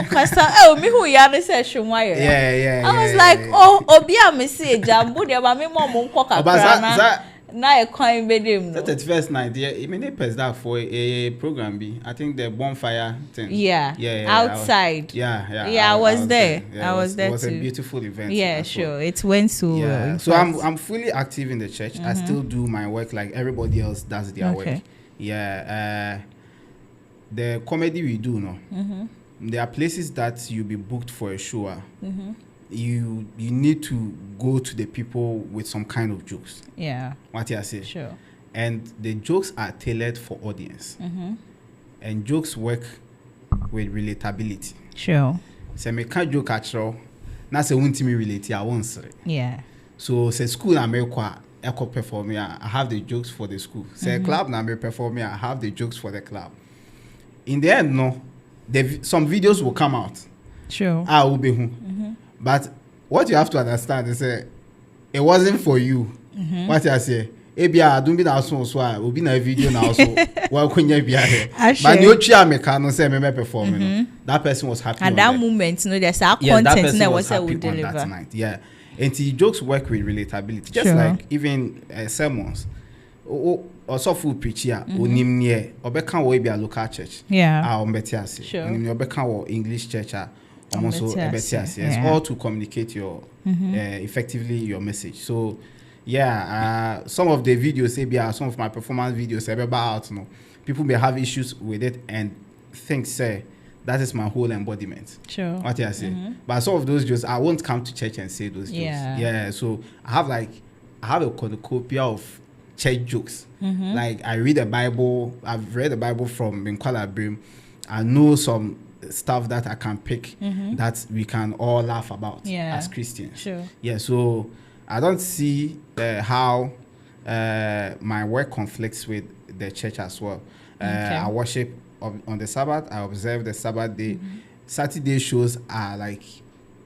Kasa. Oh, me who ya say Shumwire. Yeah. I was like, oh, Obia, me say Jambu, there, but me mom Coca. Now a coin bedroom. That's the first night. Yeah, I mean they press that for a program. I think the bonfire thing. Yeah. Outside. I was there. I was there too. It was a beautiful event. Yeah, sure. It went so well. So I'm fully active in the church. I still do my work like everybody else does their work. Yeah. The comedy we do, no. There are places that you'll be booked for a show. You need to go to the people with some kind of jokes. Yeah. What you say? Sure. And the jokes are tailored for audience. And jokes work with relatability. Sure. So me can't joke at all. Now say won't me relate. I won't say. Yeah. So say school na me echo perform. I have the jokes for the school. Say club na me perform. I have the jokes for the club. In the end, no, some videos will come out. Sure. I will be But what you have to understand is it wasn't for you. What I say, ebia don't be na so obi na video na also wa kwenya bia he Ashe. but you twa meka no say me perform no that person was happy At on that moment, there's our yeah, that content person that was was happy we on deliver. that night. Yeah, and the jokes work with relatability, just Sure. like even sermons. Also, full preach here. Onim near obeka wo be a local church. Yeah. Ombetiase. Sure. Onim obeka wo English church. Also Ombetiase, ebetiase. yeah. It's all to communicate your effectively your message. So yeah, some of the videos, some of my performance videos, out. You know, people may have issues with it and think say that is my whole embodiment. Sure. What I say, but some of those jokes I won't come to church and say those jokes. Yeah. So I have a cornucopia of church jokes. Like I read the Bible. I've read the Bible from Binkwala Brim. I know some stuff that I can pick that we can all laugh about as Christians. Sure. Yeah. So I don't see how my work conflicts with the church as well. I worship on the Sabbath. I observe the Sabbath day. Saturday shows are like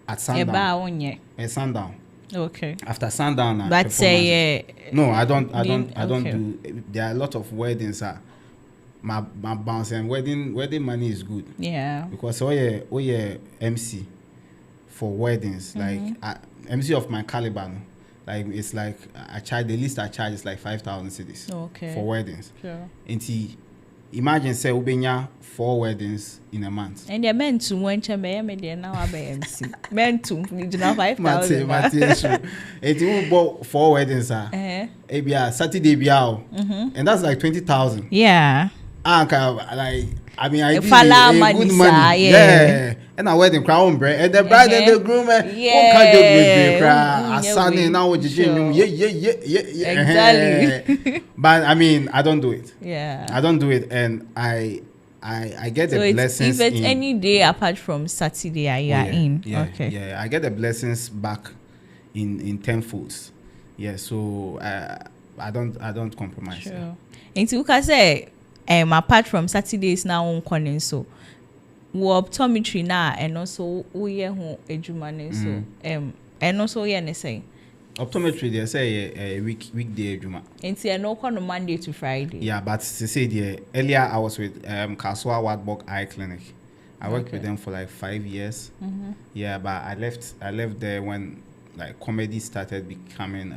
at sundown. At sundown. Okay. After sundown. But say no, I don't okay. do. There are a lot of weddings. My bounce and wedding money is good. Yeah. Because oh yeah MC for weddings like MC of my caliber. No? Like it's like I charge the least I charge is like 5,000 cedis for weddings. Sure. And imagine say ubenya 4 weddings in a month. And they're meant to one chamber now I MC. Meant to you know 5,000. Mate, it will bought 4 weddings ebia Saturday biao. And that's like 20,000. Yeah. Like I mean, I did good money. Yeah. And a wedding crown bread and the bride and the groom. Exactly. But I mean, I don't do it. Yeah. I don't do it, and I get the blessings. If it's any day apart from Saturday, you are in. Okay. Yeah, I get the blessings back in tenfolds. Yeah, so I don't compromise. Sure. And you can say, apart from Saturdays now on calling so optometry now and also we home ejumane so and also we say optometry they say a weekday ejuma. And see no on Monday to Friday. Yeah, but to say the earlier I was with Kaswa Wadbok Eye Clinic. I worked with them for like 5 years. Yeah, but I left there when like comedy started becoming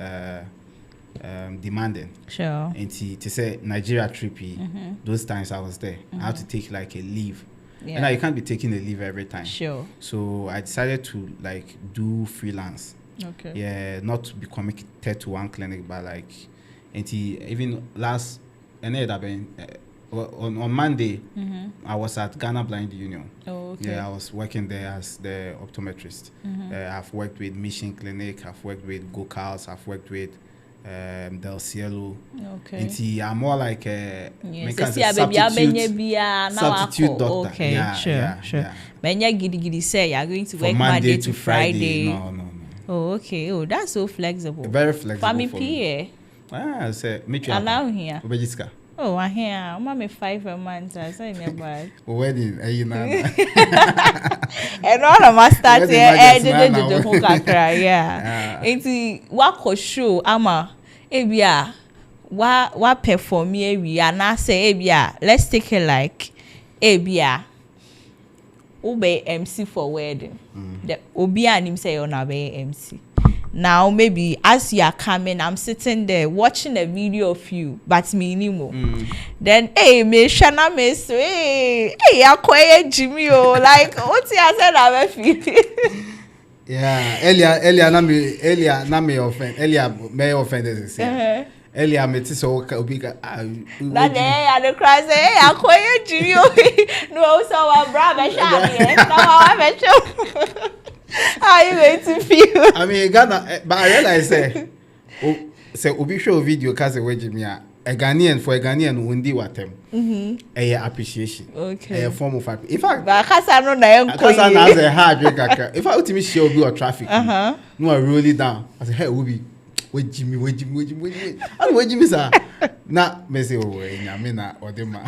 demanding. Sure. And to say Nigeria trippy, those times I was there. I had to take like a leave. Yeah. And now you can't be taking a leave every time. Sure. So I decided to like do freelance. Okay. Yeah, not to be committed to one clinic, but like, and even last, on Monday, I was at Ghana Blind Union. Oh, okay. Yeah, I was working there as the optometrist. I've worked with Mission Clinic. I've worked with Go-Karts. I've worked with Del Cielo. Okay. And I'm more like a substitute doctor. Okay, Yeah, sure. Yeah. Menya gidi say you're going to From work Monday to Friday. No. Oh, okay. Oh, that's so flexible. Very flexible. For me, for me. I say, meet you. Allow here. Obejiska. Oh, I hear. I'm a 5 a month. I say never. Wedding, you know. And all of us start Wedding here. budgets now. The whole kakra, yeah. Into what show, ama, ebia, what perform here? And I say, ebia, let's take it like, ebia. Ube MC for wedding. The obi and him say on be MC. Now maybe as you are coming, I'm sitting there watching a video of you, but me anymore. Then me shana me say, hey, I quiet Jimmy like what's I said I feel. Yeah, earlier na me offend. Earlier may offend as say. Earlier me so obi ka That day I the cry say, hey, I quiet Jimmy. No, so I'm brother shami. Now I show. How are you going to feel? I mean, Ghana, but I realize say obi show video cause we Jimmy a Ghanaian for a Ghanaian undi watem. Appreciation. Okay. A form of in fact, but kasa no na enko. Kasa na say hard kakra. If I ultimately share obi or traffic, no I roll it down. I say, hey, Obi, wait Jimmy. And wait Jimmy sir. Na me say oh, nyame na odema.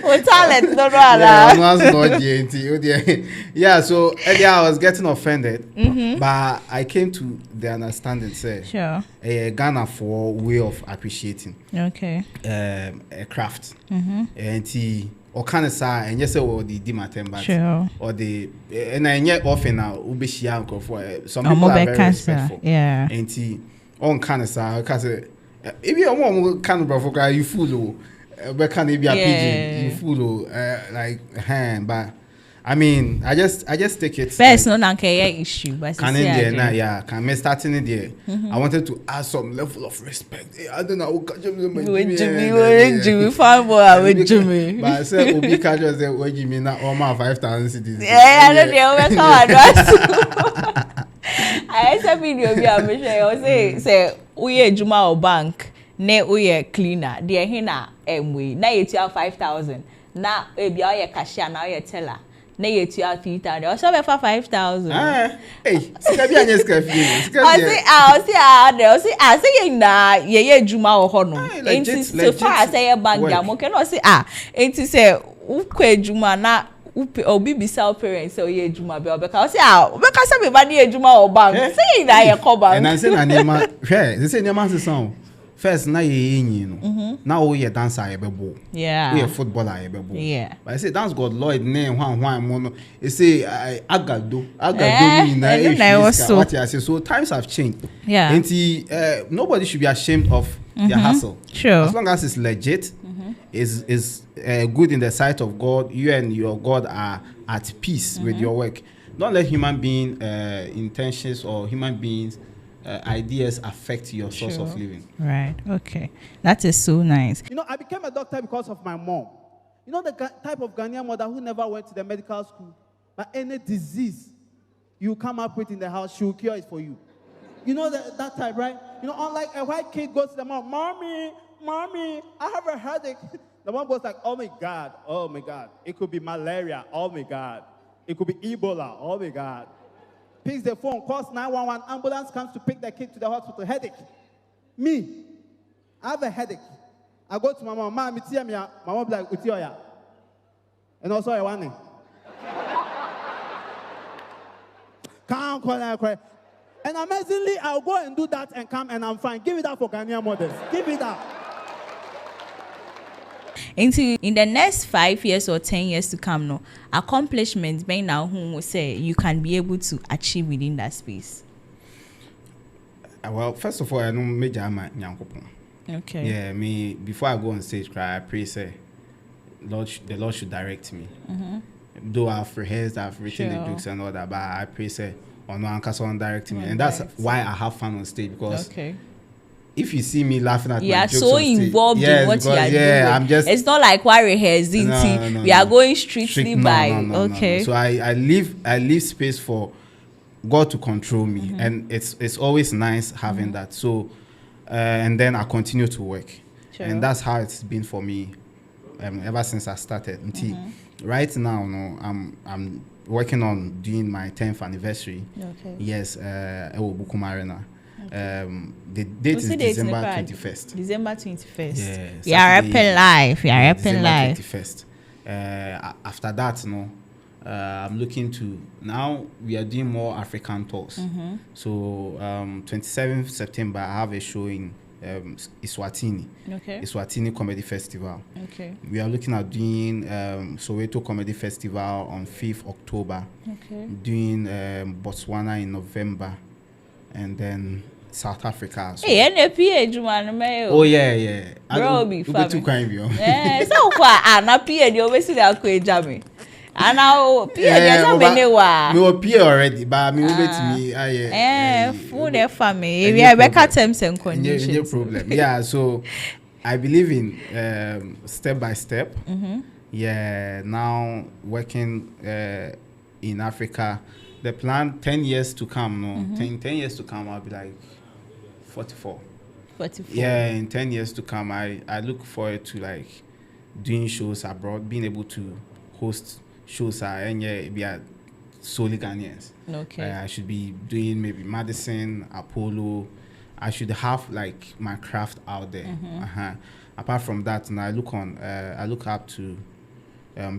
With talent, no, Yeah, I'm not GNT. Yeah, so earlier I was getting offended, but I came to the understanding, say, Sure. Ghana for way of appreciating Okay. a craft. And he or kind of say, and yes, or the dimatemba, Sure. or the and I yet often now ubishia for some people are very respectful. Yeah. And he on kind of say, because if you want kind of bravo, you fool. But can it be a pigeon? You fool, like but I mean, I just take it. First, no, issue, but can in there, yeah, can me starting in there. I wanted to add some level of respect. I don't know. With Jimmy, fine boy, with Jimmy. But I said, Obi Kajo said, "What Jimmy now? All my 5,000 cities." Yeah, I don't know. I said, "Video, I say, we Juma bank." Ne uye cleaner de hina emwe na yetua 5,000 na ebi oye cashier na oye teller na yetua 3,000 o so be for 5,000 hey sika bi anya sika fi sika bi o say na ye juma o ho no enti so far say bank ya mo ke no say enti say ukwa juma na obi bisa parents say oye juma be obeka o say obeka say be ba na juma o bank say na ye ko bank and I say na nema hwe say nema se son first na ye no na o ye dancer ye bebo yeah we footballer ye bebo yeah but I say dance god Lloyd name hwan mo no e say agado me na what I say so times have changed yeah and nobody should be ashamed of their hustle sure as long as it's legit is good in the sight of God. You and your God are at peace with your work. Don't let human being intentions or human beings ideas affect your source of living. Right. Okay. That is so nice. You know, I became a doctor because of my mom. You know the type of Ghanaian mother who never went to the medical school, but any disease you come up with in the house, she will cure it for you. You know that type, right? You know, unlike a white kid goes to the mom, mommy, I have a headache. The mom goes like, oh my God, it could be malaria, oh my God, it could be Ebola, oh my God. Picks the phone, calls 911, ambulance comes to pick the kid to the hospital. Headache. Me, I have a headache. I go to my mom, my mom be like, Utioya. And also I want it. Can't cry. And amazingly, I'll go and do that and come and I'm fine. Give it up for Ghanaian mothers. Give it up. In the next 5 years or 10 years to come, no accomplishments by now who will say you can be able to achieve within that space. Well, first of all, I know major nyankopon. Okay. Yeah, me before I go on stage, I pray say, the Lord should direct me. Though I've rehearsed, I've written the books and all that, but I pray say, oh no, Anka someone direct me, and that's why I have fun on stage because. Okay. If you see me laughing at my jokes so involved in what you are doing. I'm just. It's not like why rehearsing. No, we are going strictly by. Okay. No. So I leave space for God to control me, and it's always nice having that. So, and then I continue to work, and that's how it's been for me, ever since I started. Right now, no, I'm working on doing my 10th anniversary. Okay. Yes, Bukum Arena. The date is December 21st. December 21st. Yeah. You are rapping live. You are rapping live. 21st. After that, I'm looking to now we are doing more African tours. So 27th September I have a show in Eswatini. Okay. Eswatini Comedy Festival. Okay. We are looking at doing Soweto Comedy Festival on 5th October. Okay. Doing Botswana in November, and then South Africa. So. Hey, NPA Juma. Oh yeah. Bro, be fun. Too kind, yo. Yeah, so quite na PA you always see that quite jammy. And now PA there's so many wa. Me were PA already, but me wait me. For their family. We are back terms and conditions. No problem. Yeah, so I believe in step by step. Yeah, now working in Africa. The plan 10 years to come, 10 years to come, I'll be like 44. 44. Yeah, in 10 years to come, I look forward to like doing shows abroad, being able to host shows and be a solely Ghanaians. Okay. I should be doing maybe Madison, Apollo. I should have like my craft out there. Apart from that, and I look up to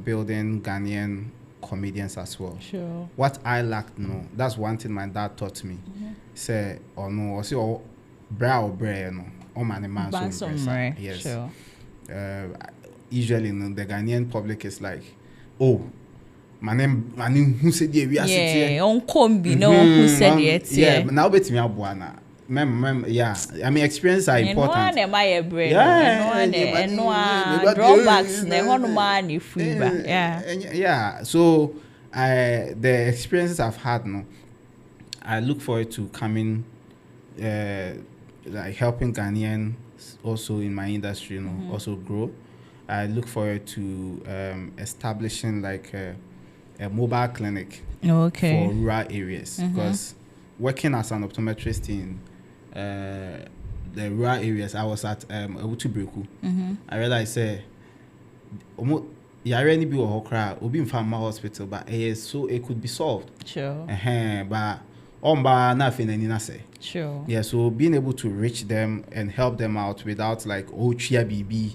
building Ghanaian comedians as well. Sure. What I lacked, no, that's one thing my dad taught me. Say, or no, or say, or brow bread, no, or man, yes. Sure. Usually, no, the Ghanaian public is like, oh, my name, who said we are yeah, on combi, no one who said it. Yeah, but now bet me abuana. Yeah, I mean, experiences are important. And one a brain. And drawbacks, ne one man if we yeah. So the experiences I've had, no, I look forward to coming, like helping Ghanaians also in my industry, you know, also grow. I look forward to establishing like a mobile clinic for rural areas because working as an optometrist in the rural areas, I was at Ewutubreku. I realized yeah, already be a hokra, obi in Farmer Hospital, but so it could be solved. Sure. But on nothing and say. Sure. Yeah, so being able to reach them and help them out without like chia BB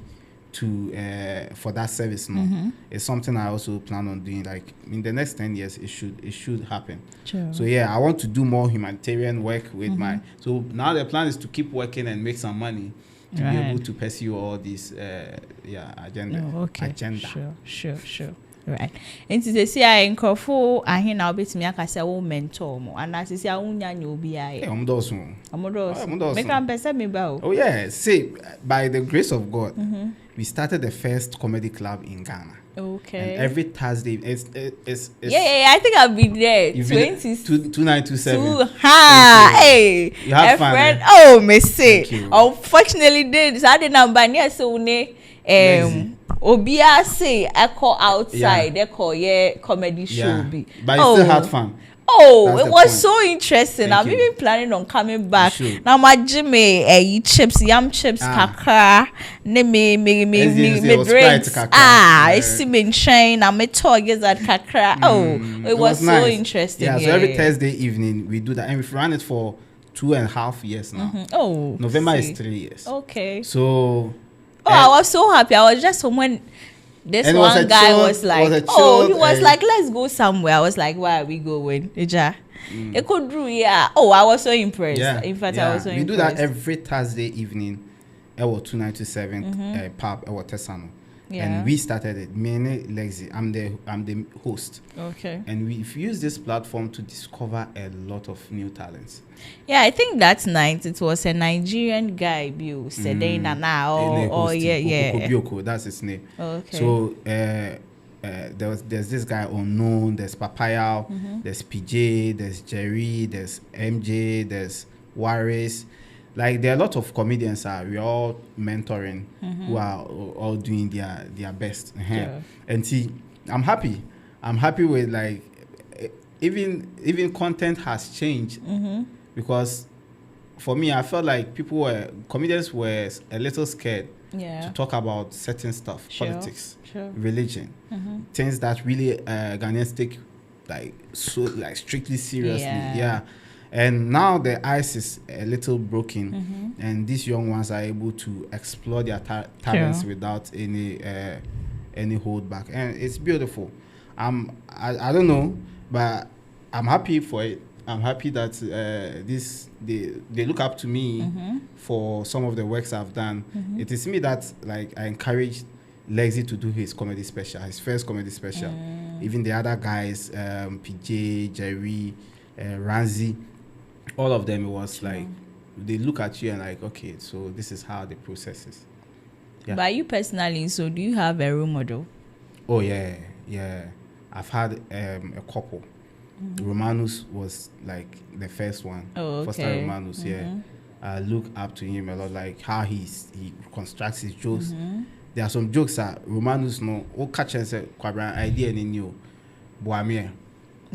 to for that service, no, it's something I also plan on doing. Like in the next 10 years, it should happen. Sure. So yeah, I want to do more humanitarian work with my. So now the plan is to keep working and make some money to be able to pursue all these agenda. Oh, okay. Agenda. Sure. Right. And to say I enkrofo ahin na obetimi aka say wo mentor mo and as say awunya nya obi aye. Amodoso. Make am pese me ba o. Oh yeah, see, by the grace of God, we started the first comedy club in Ghana. Okay. And every Thursday, it's yeah, I think I'll be there. 2927. Hey, you have fun. Friend. Oh, me say. Unfortunately, this other number near so ne Obia say echo outside, echo comedy show be. But you still had fun. Oh, That's it was so interesting. I'm even planning on coming back. Now my Jimmy, chips, yam chips, kakra, me drinks. It's me chain. I'm a target at kakra. Oh, it was so nice. interesting. Yeah, so every Thursday evening we do that, and we've run it for 2.5 years now. Oh, November is 3 years. Okay. So. I was so happy. I was just home when this one guy was like, he was like, let's go somewhere. I was like, where are we going? It could do, yeah. Oh, I was so impressed. Yeah, in fact, I was so impressed. We do that every Thursday evening. Ewo 2927 pub Ewo Tesano. Yeah. And we started it. Me and Lexi, I'm the host. Okay. And we've used this platform to discover a lot of new talents. Yeah, I think that night it was a Nigerian guy, Bill Sedena now. Bioko, that's his name. Okay. So there's this guy unknown. There's Papaya. There's PJ. There's Jerry. There's MJ. There's Waris. Like there are a lot of comedians we're all mentoring who are all doing their best. Sure. And see, I'm happy with like even content has changed because for me I felt like comedians were a little scared to talk about certain stuff, politics, religion, things that really Ghanaians take like strictly seriously. Yeah. And now the ice is a little broken, and these young ones are able to explore their talents without any holdback, and it's beautiful. I don't know, but I'm happy for it. I'm happy that they look up to me for some of the works I've done. It is me that like I encouraged Lexi to do his comedy special, his first comedy special. Even the other guys, PJ, Jerry, Ranzi. All of them, it was like they look at you and like, okay, so this is how the process is. Yeah. But you personally, so do you have a role model? Oh yeah. I've had a couple. Romanus was like the first one. Oh, okay. Foster Romanus, I look up to him a lot, like how he constructs his jokes. There are some jokes that Romanus no catch and say quadrant idea in you. Boamia.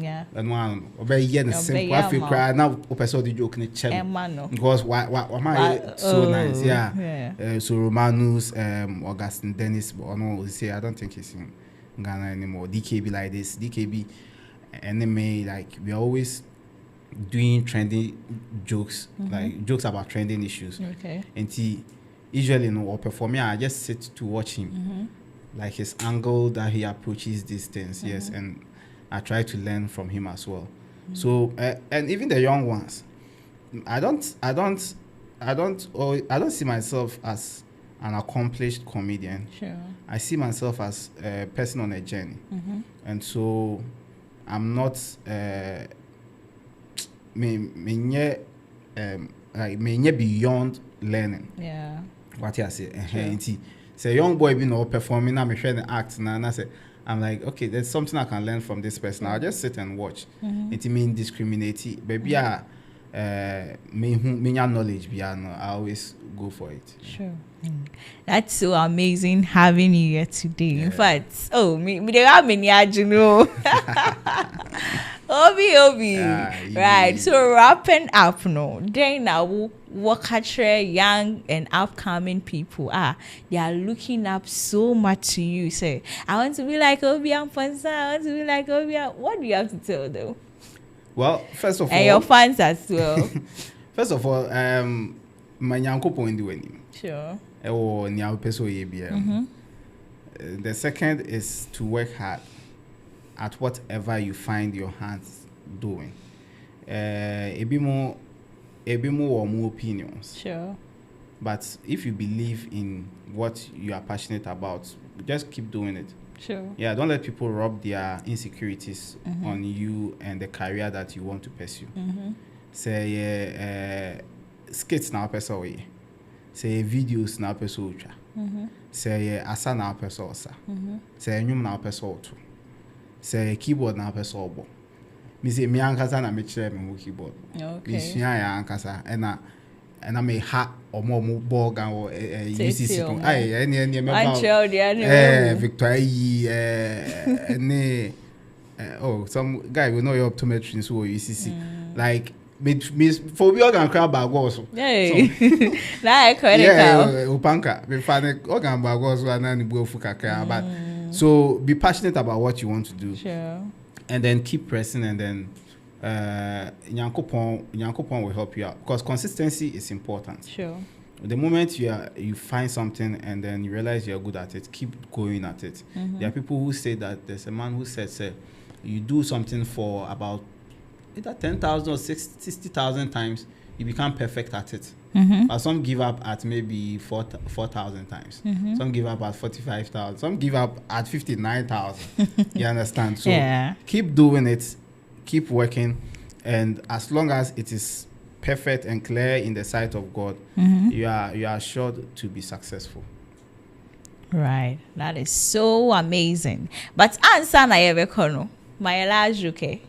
Yeah. And one very the same I cry now person the joke in the channel because why am I so nice? So Romanus, Augustine Dennis, but no, say I don't think he's in Ghana anymore. DKB like this, DKB anime, like we're always doing trending jokes, like jokes about trending issues. Okay. And he usually or performing, I just sit to watch him. like his angle that he approaches these things. Yes, and I try to learn from him as well. So and even the young ones, I don't see myself as an accomplished comedian. Sure. I see myself as a person on a journey, and so I'm not me beyond learning. Yeah. What I say, say young boy be no performing. I'm trying to act now, and I say, I'm like, okay, there's something I can learn from this person. I'll just sit and watch. It mean discriminate. Baby, me knowledge, I always go for it. Sure. That's so amazing having you here today. In fact, me there are many, you know. Obi. Right. So wrapping up now. Then now work at young and upcoming people. They are looking up so much to you. Say, I want to be like Obi Amponsah. I want to be like Obi. What do you have to tell them? Well, first of all, and your fans as well. First of all, my nyanko point doing. Sure. The second is to work hard at whatever you find your hands doing. A bit more or more opinions. Sure. But if you believe in what you are passionate about, just keep doing it. Sure. Yeah, don't let people rub their insecurities on you and the career that you want to pursue. Say skits na person way. Say videos na person ultra. Say asa na person osa. Say nyum na person otu. Say keyboard na person obo. Me say me ankasa na me chere me keyboard. Okay. Me sua ya ankasa and I may ha or more ball gun or UCC. Any Victoria, some guy will know your optometry so UCC. Like me for we organ crab bag also. Hey, like Upanka. We find organ bag also and go for but so be passionate about what you want to do. Sure. And then keep pressing, and then Nyankopon will help you out, because consistency is important. Sure. The moment you find something and then you realize you're good at it, keep going at it. There are people who say that there's a man who said, you do something for about either 10,000 or 60,000 times, you become perfect at it. But some give up at maybe 4,000 times. Some give up at 45,000. Some give up at 59,000. You understand? So keep doing it, keep working, and as long as it is perfect and clear in the sight of God, you are assured to be successful. Right. That is so amazing. But answer na yebekono. My last okay.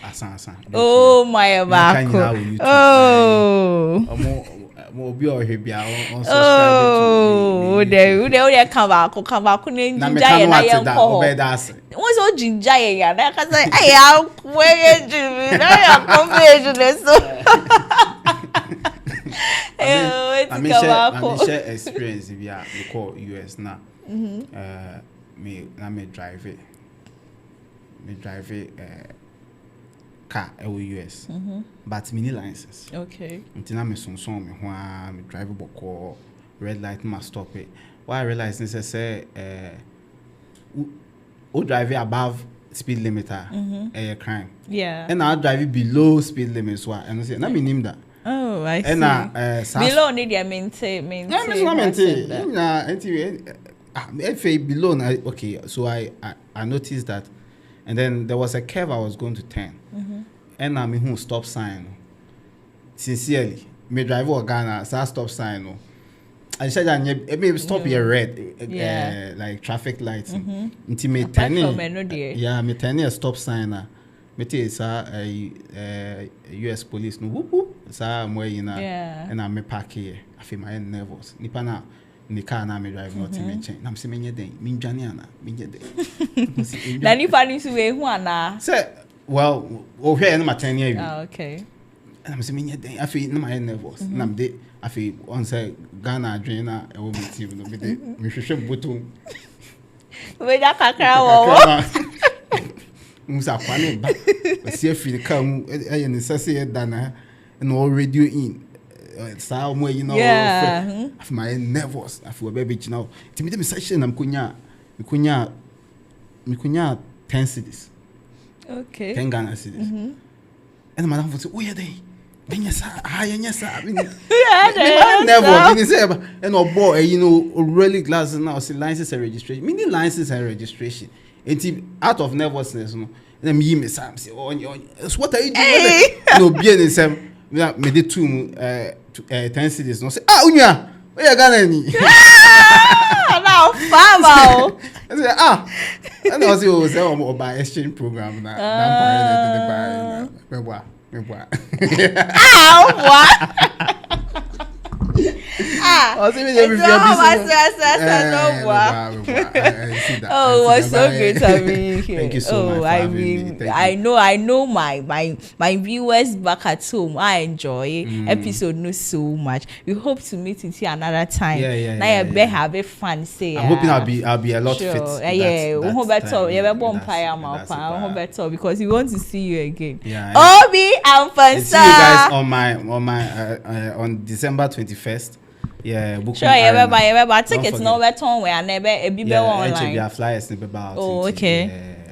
Asa. Oh my bako. Oh. They come back ne jinja ye na ye nko. Wọ́n so jinja ye ya na ka say eh ya where you na ya conversation so. I mean share experience if you call US now. Me drive it car US, but mini license. Okay. Until me son me when me drive boko red light must stop it. What I realized is say who drive above speed limiter a crime. Yeah. And I drive below speed limit so and say na me name that. Oh, I see. And below need you maintain. No, below okay, so I noticed that. And then there was a curve I was going to turn. And I mean, stop sign. Sincerely, me drive or Ghana, so I stop sign. I said, maybe stop your red, like traffic lights. Until me turn me turn a stop sign. Me tell US police no whoop whoop. So I'm waiting and I'm park here. I feel my nervous. Nipa na. Ni car na me drive not me change. Na me say me nye den. Me njani ana. Me nye den. Na nipa ni so we hu ana. Say well, o hwe na ma 10 year. Ah, okay. Na me say me nye den. I feel na my nervous. Na me dey I feel on say Ghana adwen na e wo me team no me dey me hwehwe bottom. We da kakra wo. Musa kwani ba. See feel car mu e ne sase e dana no radio in. Somewhere, you know, my nervous. I feel baby now. Timmy session I'm kunya mikunya 10 cedis. Okay. 10 Ghana cedis. And the madam would say, "Oh yeah, they. Yes, never. Didn't say, and no boy, really glasses now. See license and registration. Meaning license and registration. And out of nervousness, no. And me, Miss Sam, say, "Oh, what are you doing?" No, being in some. Me did 10 cedis. No, say, Unya, where you gonna? Now, farmer. I said, and I was say, by exchange program. What? Oh, it was so great having you. Thank you so much. I know my viewers back at home. I enjoy episode no so much. We hope to meet in here another time. Now you better have a fun. Say I'm hoping I'll be a lot sure. fit. Yeah, we hope better. Yeah, we won't pay we hope better because we want to see you again. Yeah. Obi Amponsah. See you guys on December 21st. Yeah, book. Sure, yeah, tickets no better on where never a be online. Yeah, flyers never about. Oh, okay.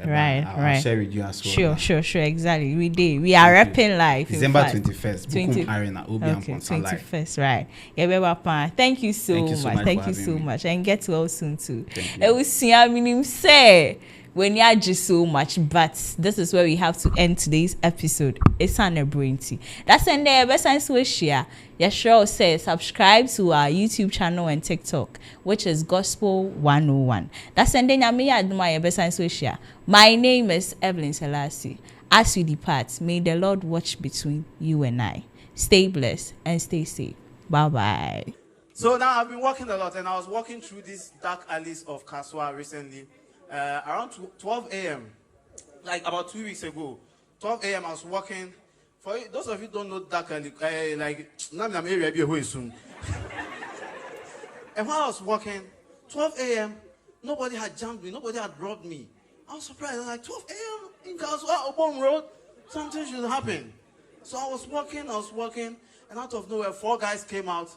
Yeah, I'll share with you as well. Sure, exactly. We are rapping live. December 21st. 20 Arena. Okay, 21st, right. Yeah, thank you so much. Thank you so much. And get well soon too. It was say when you just so much, but this is where we have to end today's episode. It's on a brain tea. That's in there. Best science will share. Yeah, sure. Say subscribe to our YouTube channel and TikTok, which is Gospel 101. That's in there. My best science will share. My name is Evelyn Selassie. As we depart, may the Lord watch between you and I. Stay blessed and stay safe. Bye bye. So now I've been walking a lot, and I was walking through these dark alleys of Kaswa recently. Around 12 a.m., like about 2 weeks ago, 12 a.m. I was walking. For those of you who don't know dark alley, like I'm area be away soon. And while I was walking, 12 a.m., nobody had jumped me, nobody had robbed me. I was surprised. I was like, 12 a.m. in Kaswa, Obon Road, something should happen. So I was walking, and out of nowhere, 4 guys came out,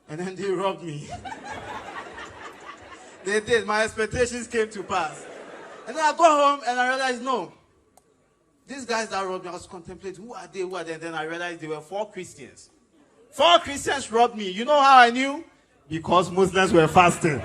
and then they robbed me. They did. My expectations came to pass. And then I go home and I realized, no. These guys that robbed me, I was contemplating, who are they? And then I realized they were 4 Christians. 4 Christians robbed me. You know how I knew? Because Muslims were fasting.